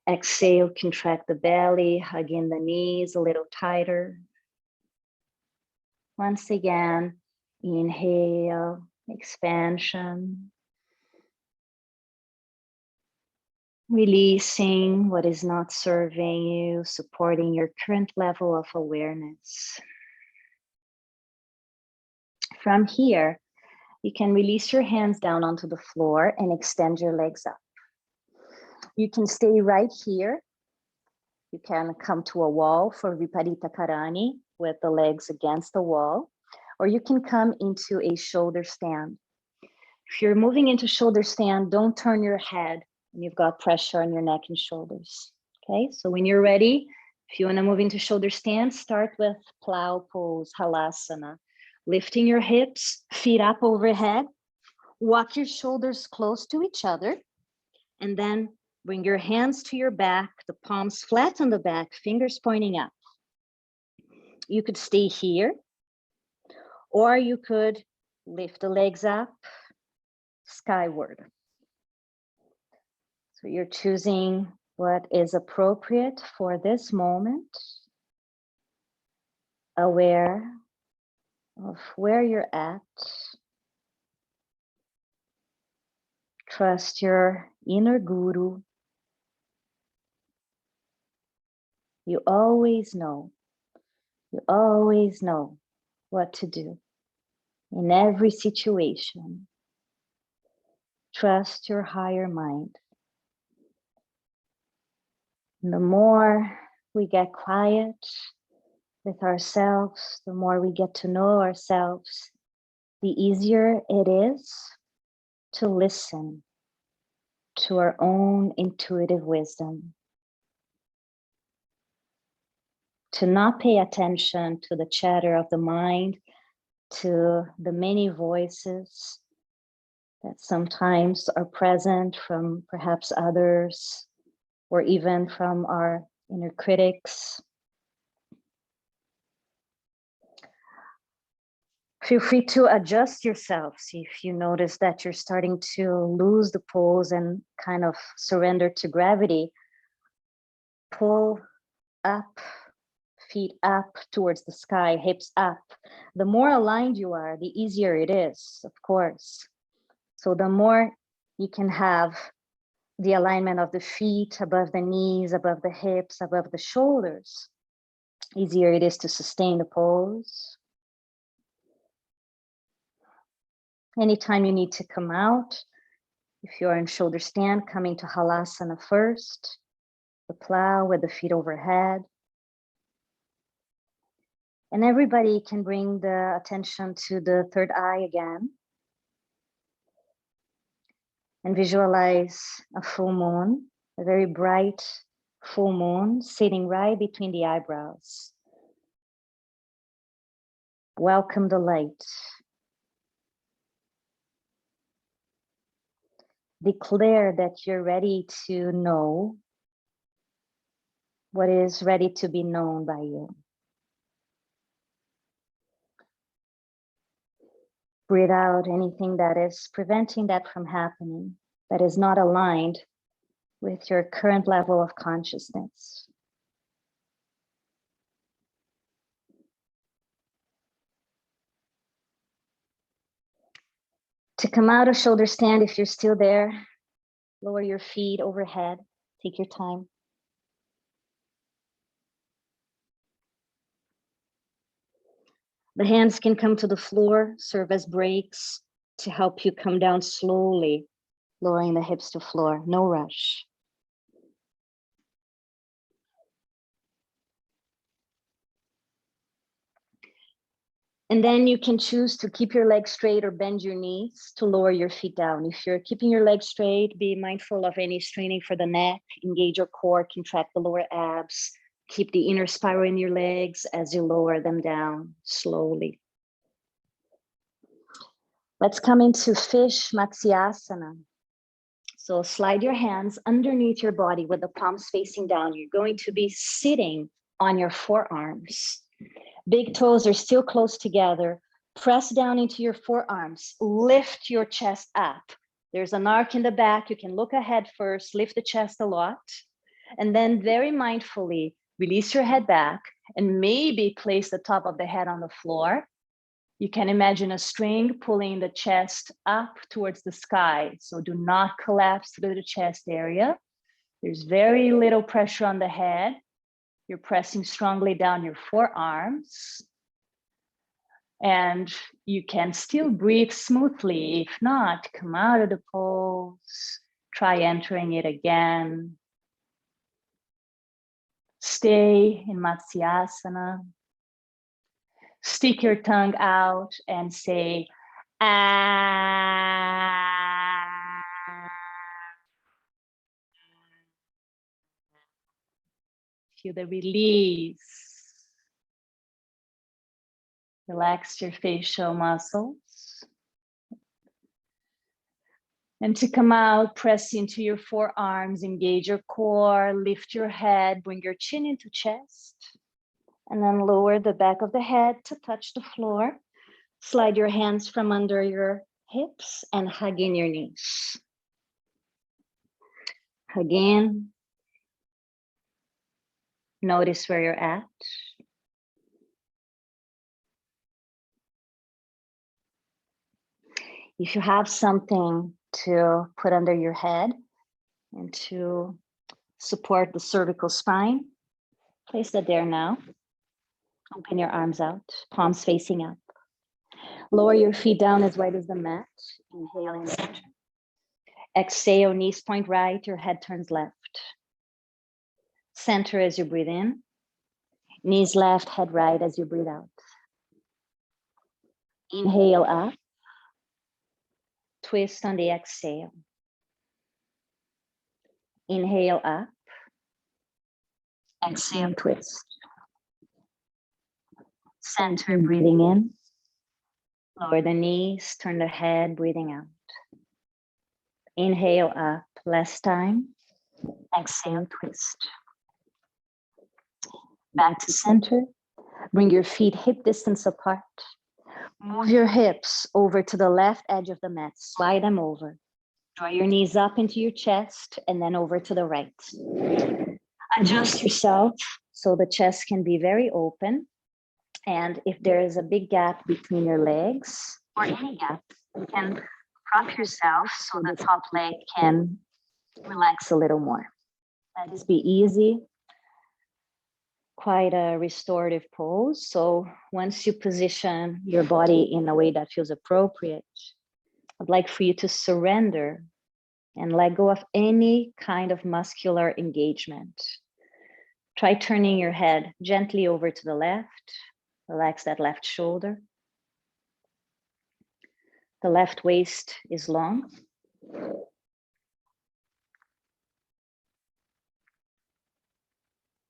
Exhale, contract the belly, hug in the knees a little tighter. Once again, inhale, expansion. Releasing what is not serving you, supporting your current level of awareness. From here, you can release your hands down onto the floor and extend your legs up. You can stay right here. You can come to a wall for Viparita Karani with the legs against the wall, or you can come into a shoulder stand. If you're moving into shoulder stand, don't turn your head and you've got pressure on your neck and shoulders. Okay, so when you're ready, if you want to move into shoulder stand, start with plow pose, halasana. Lifting your hips, feet up overhead. Walk your shoulders close to each other. And then bring your hands to your back, the palms flat on the back, fingers pointing up. You could stay here, or you could lift the legs up skyward. So you're choosing what is appropriate for this moment, aware of where you're at. Trust your inner guru. You always know what to do in every situation. Trust your higher mind. And the more we get quiet with ourselves, the more we get to know ourselves, the easier it is to listen to our own intuitive wisdom, to not pay attention to the chatter of the mind, to the many voices that sometimes are present from perhaps others, or even from our inner critics. Feel free to adjust yourself. See if you notice that you're starting to lose the pose and kind of surrender to gravity. Pull up, feet up towards the sky, hips up. The more aligned you are, the easier it is, of course. So the more you can have the alignment of the feet above the knees, above the hips, above the shoulders, easier it is to sustain the pose. Anytime you need to come out, if you're in shoulder stand, coming to halasana first, the plow with the feet overhead. And everybody can bring the attention to the third eye again. And visualize a full moon, a very bright full moon sitting right between the eyebrows. Welcome the light. Declare that you're ready to know what is ready to be known by you. Breathe out anything that is preventing that from happening, that is not aligned with your current level of consciousness. To come out of shoulder stand, if you're still there, lower your feet overhead. Take your time. The hands can come to the floor, serve as brakes to help you come down slowly, lowering the hips to floor, no rush. And then you can choose to keep your legs straight or bend your knees to lower your feet down. If you're keeping your legs straight, be mindful of any straining for the neck, engage your core, contract the lower abs, keep the inner spiral in your legs as you lower them down slowly. Let's come into fish Matsyasana. So slide your hands underneath your body with the palms facing down. You're going to be sitting on your forearms. Big toes are still close together. Press down into your forearms. Lift your chest up. There's an arc in the back. You can look ahead first, lift the chest a lot. And then very mindfully, release your head back and maybe place the top of the head on the floor. You can imagine a string pulling the chest up towards the sky. So do not collapse through the chest area. There's very little pressure on the head. You're pressing strongly down your forearms. And you can still breathe smoothly. If not, come out of the pose. Try entering it again. Stay in Matsyasana. Stick your tongue out and say, ah. Feel the release. Relax your facial muscles. And to come out, press into your forearms, engage your core, lift your head, bring your chin into chest. And then lower the back of the head to touch the floor. Slide your hands from under your hips and hug in your knees. Hug in. Notice where you're at. If you have something to put under your head and to support the cervical spine, place that there now. Open your arms out, palms facing up. Lower your feet down as wide as the mat. Inhale in center. Exhale, knees point right, your head turns left. Center as you breathe in. Knees left, head right as you breathe out. Inhale up. Twist on the exhale. Inhale up. Exhale, twist. Center, breathing in. Lower the knees, turn the head, breathing out. Inhale up, last time. Exhale, twist. Back to center. Bring your feet hip distance apart. Move your hips over to the left edge of the mat. Slide them over. Draw your knees up into your chest and then over to the right. Adjust yourself so the chest can be very open. And if there is a big gap between your legs or any gap, you can prop yourself so the top leg can relax a little more. Let this be easy, quite a restorative pose. So once you position your body in a way that feels appropriate, I'd like for you to surrender and let go of any kind of muscular engagement. Try turning your head gently over to the left. Relax that left shoulder. The left waist is long.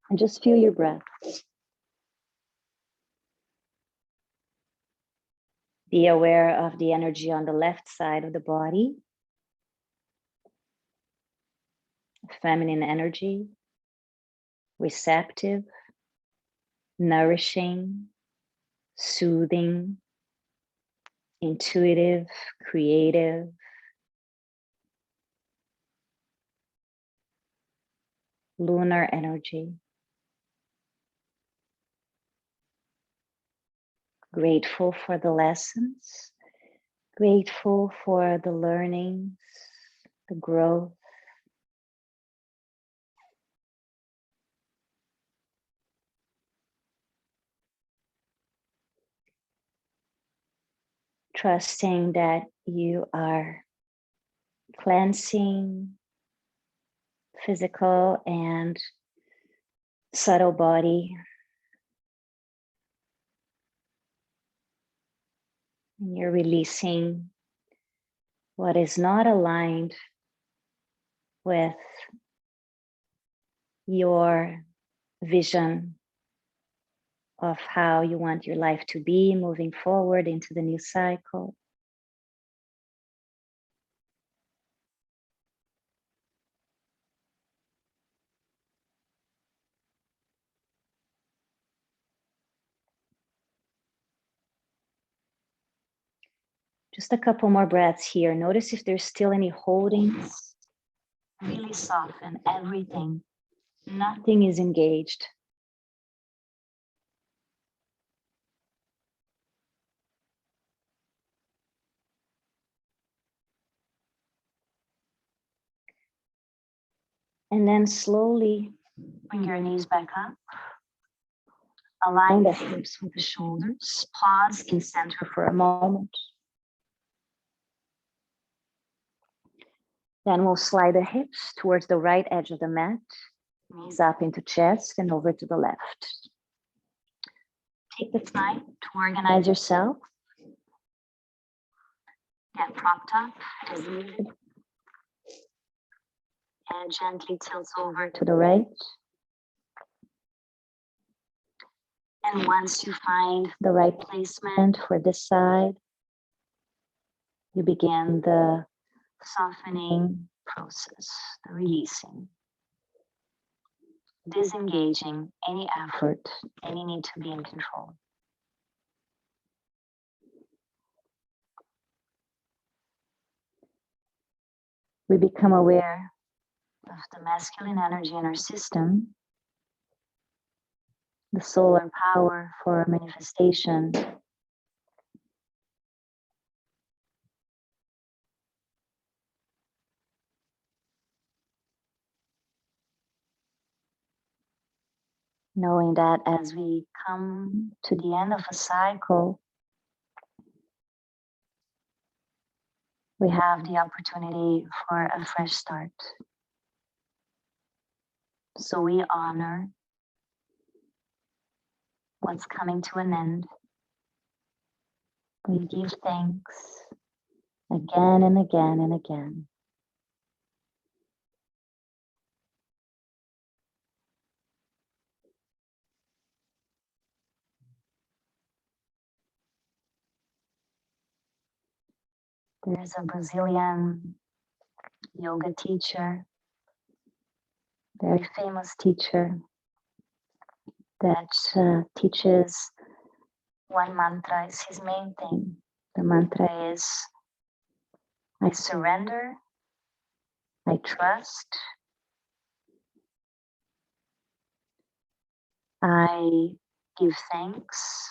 And just feel your breath. Be aware of the energy on the left side of the body. Feminine energy, receptive, nourishing, soothing, intuitive, creative. Lunar energy. Grateful for the lessons Grateful for the learnings, the growth. Trusting that you are cleansing physical and subtle body. And you're releasing what is not aligned with your vision of how you want your life to be moving forward into the new cycle. Just a couple more breaths here. Notice if there's still any holdings. Really soften everything. Nothing is engaged. And then slowly bring your knees back up. Align the hips with the shoulders. Pause in center for a moment. Then we'll slide the hips towards the right edge of the mat. Knees up into chest and over to the left. Take the time to organize yourself. Get propped up as needed. And gently tilt over to the right. And once you find the right placement for this side, you begin the softening process, the releasing, disengaging any effort, any need to be in control. We become aware of the masculine energy in our system, the solar power for manifestation. Knowing that as we come to the end of a cycle, we have the opportunity for a fresh start. So we honor what's coming to an end. We give thanks again and again and again. There's a Brazilian yoga teacher, very famous teacher, that teaches one mantra is his main thing. The mantra is, I surrender, I trust, I give thanks,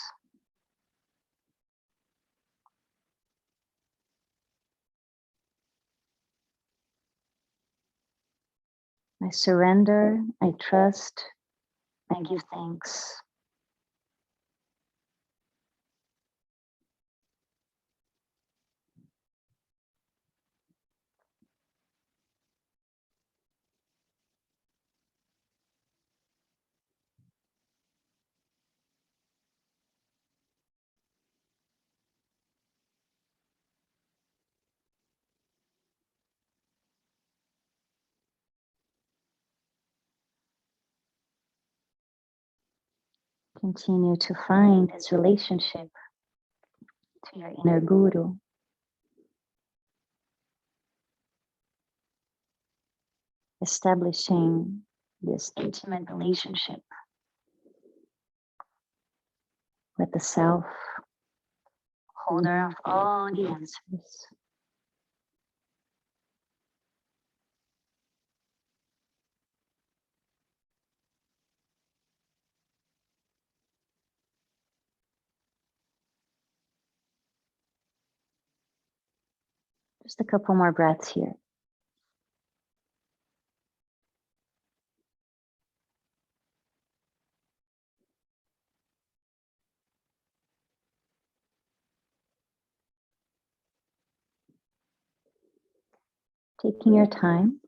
I surrender, I trust, I give thanks. Continue to find this relationship to your inner guru. Establishing this intimate relationship with the self, holder of all the answers. Just a couple more breaths here. Taking your time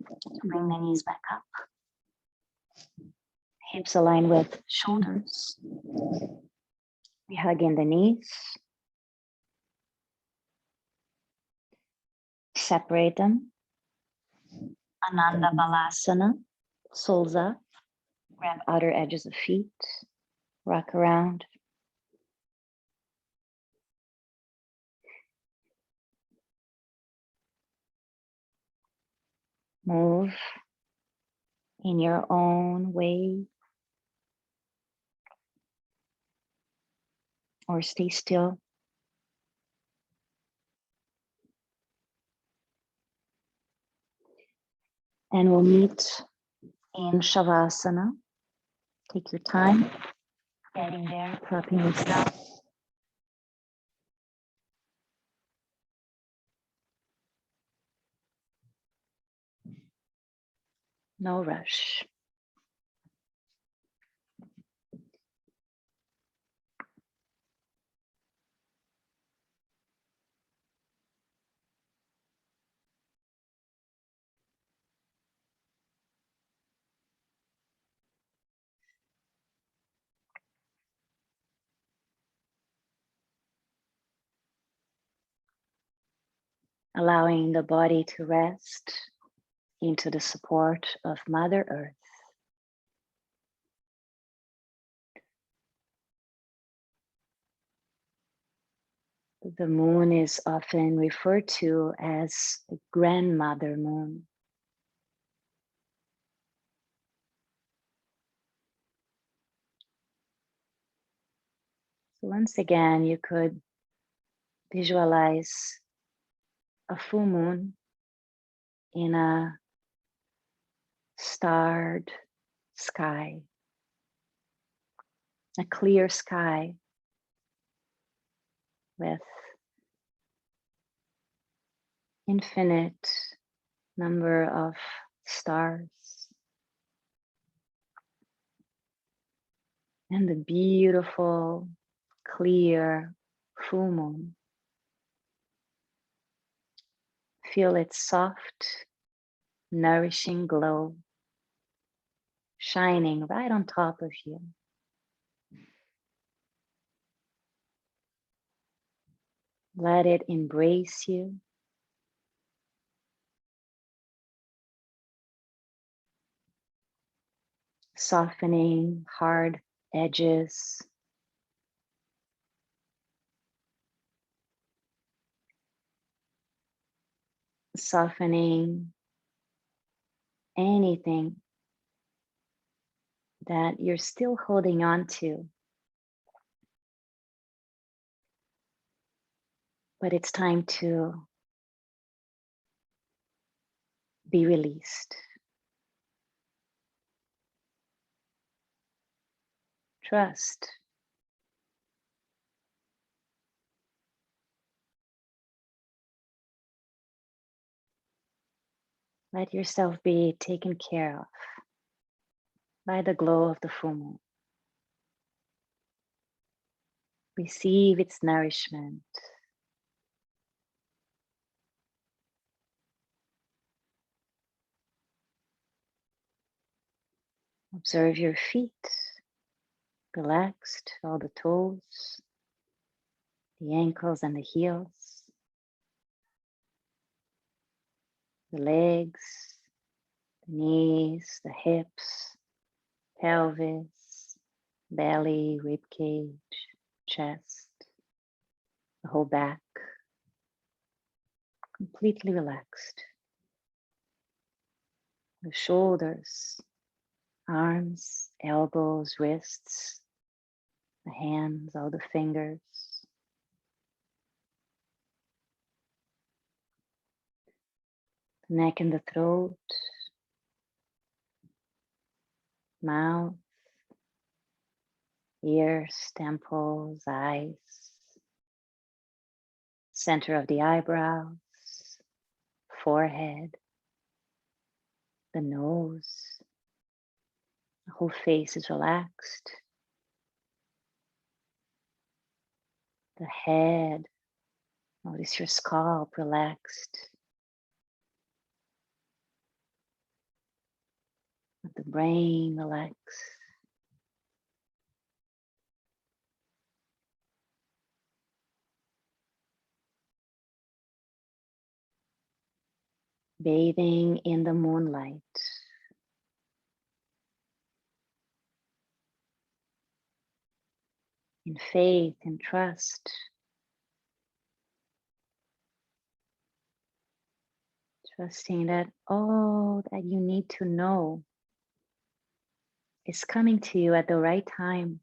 to bring the knees back up. Hips align with shoulders. We hug in the knees. Separate them. Ananda Balasana. Soles up. Grab outer edges of feet. Rock around. Move in your own way. Or stay still. And we'll meet in Shavasana. Take your time getting there, propping yourself. No rush. Allowing the body to rest into the support of Mother Earth. The moon is often referred to as a grandmother moon. So once again, you could visualize a full moon in a starred sky, a clear sky with infinite number of stars and the beautiful clear full moon. Feel its soft, nourishing glow shining right on top of you. Let it embrace you. Softening hard edges. Softening anything that you're still holding on to. But it's time to be released. Trust. Let yourself be taken care of by the glow of the full moon. Receive its nourishment. Observe your feet, relaxed, all the toes, the ankles and the heels, the legs, the knees, the hips, pelvis, belly, rib cage, chest, the whole back, completely relaxed. The shoulders, arms, elbows, wrists, the hands, all the fingers. The neck and the throat, mouth, ears, temples, eyes, center of the eyebrows, forehead, the nose, the whole face is relaxed, the head, notice your scalp relaxed, the brain relaxed. Bathing in the moonlight. In faith and trust. Trusting that all that you need to know is coming to you at the right time.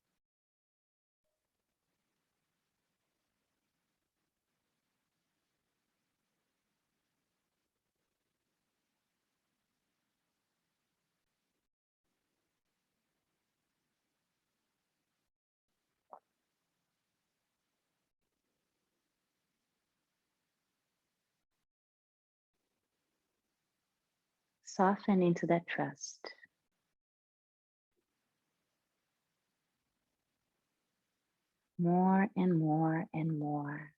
Soften into that trust. More and more and more.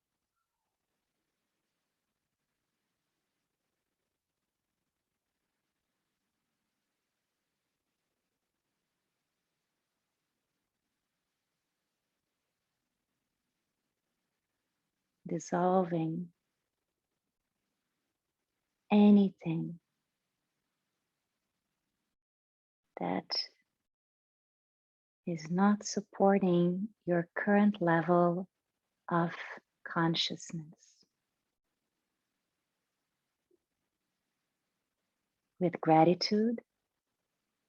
Dissolving anything that is not supporting your current level of consciousness. With gratitude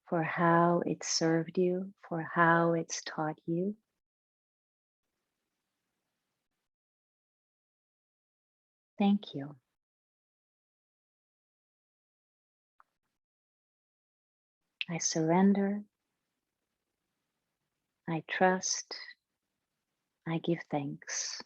for how it served you, for how it's taught you. Thank you. I surrender. I trust. I give thanks.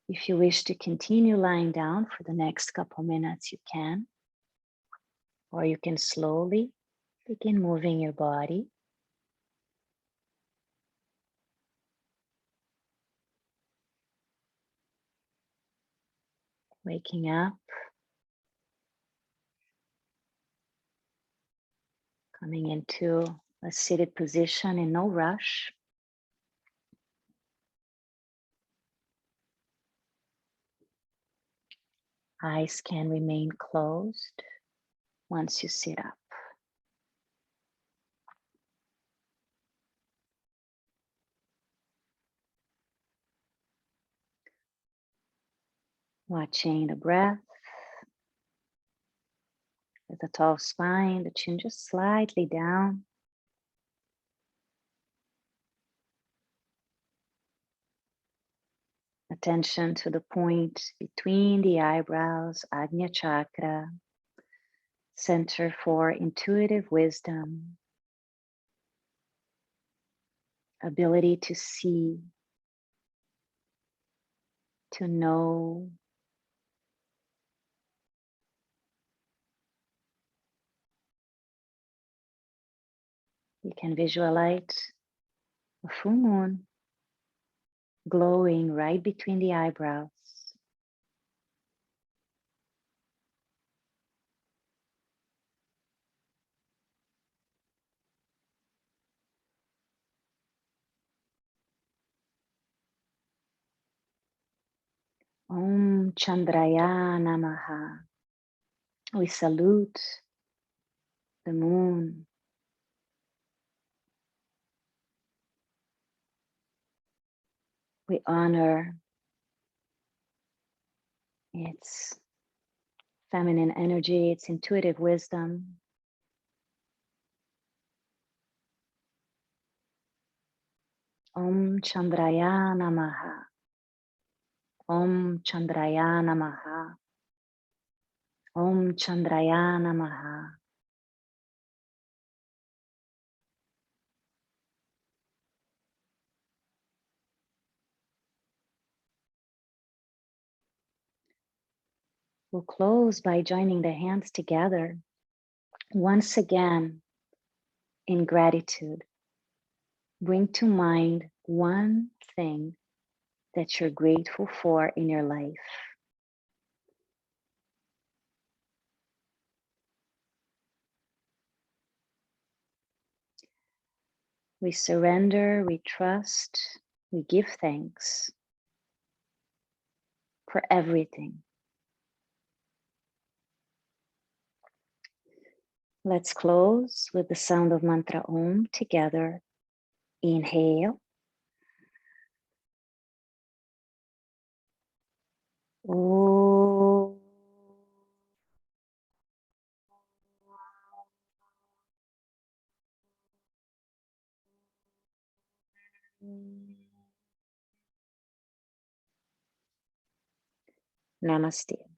If you wish to continue lying down for the next couple minutes, you can. Or you can slowly begin moving your body. Waking up. Coming into a seated position in no rush. Eyes can remain closed once you sit up. Watching the breath. With a tall spine, the chin just slightly down. Attention to the point between the eyebrows, Ajna chakra, center for intuitive wisdom, ability to see, to know, you can visualize a full moon glowing right between the eyebrows. Om Chandraya Namaha. We salute the moon. We honor its feminine energy, its intuitive wisdom. Om Chandraya Namaha. Om Chandraya Namaha. Om Chandraya Namaha. We'll close by joining the hands together once again in gratitude. Bring to mind one thing that you're grateful for in your life. We surrender, we trust, we give thanks for everything. Let's close with the sound of mantra Om together. Inhale. Om. Namaste.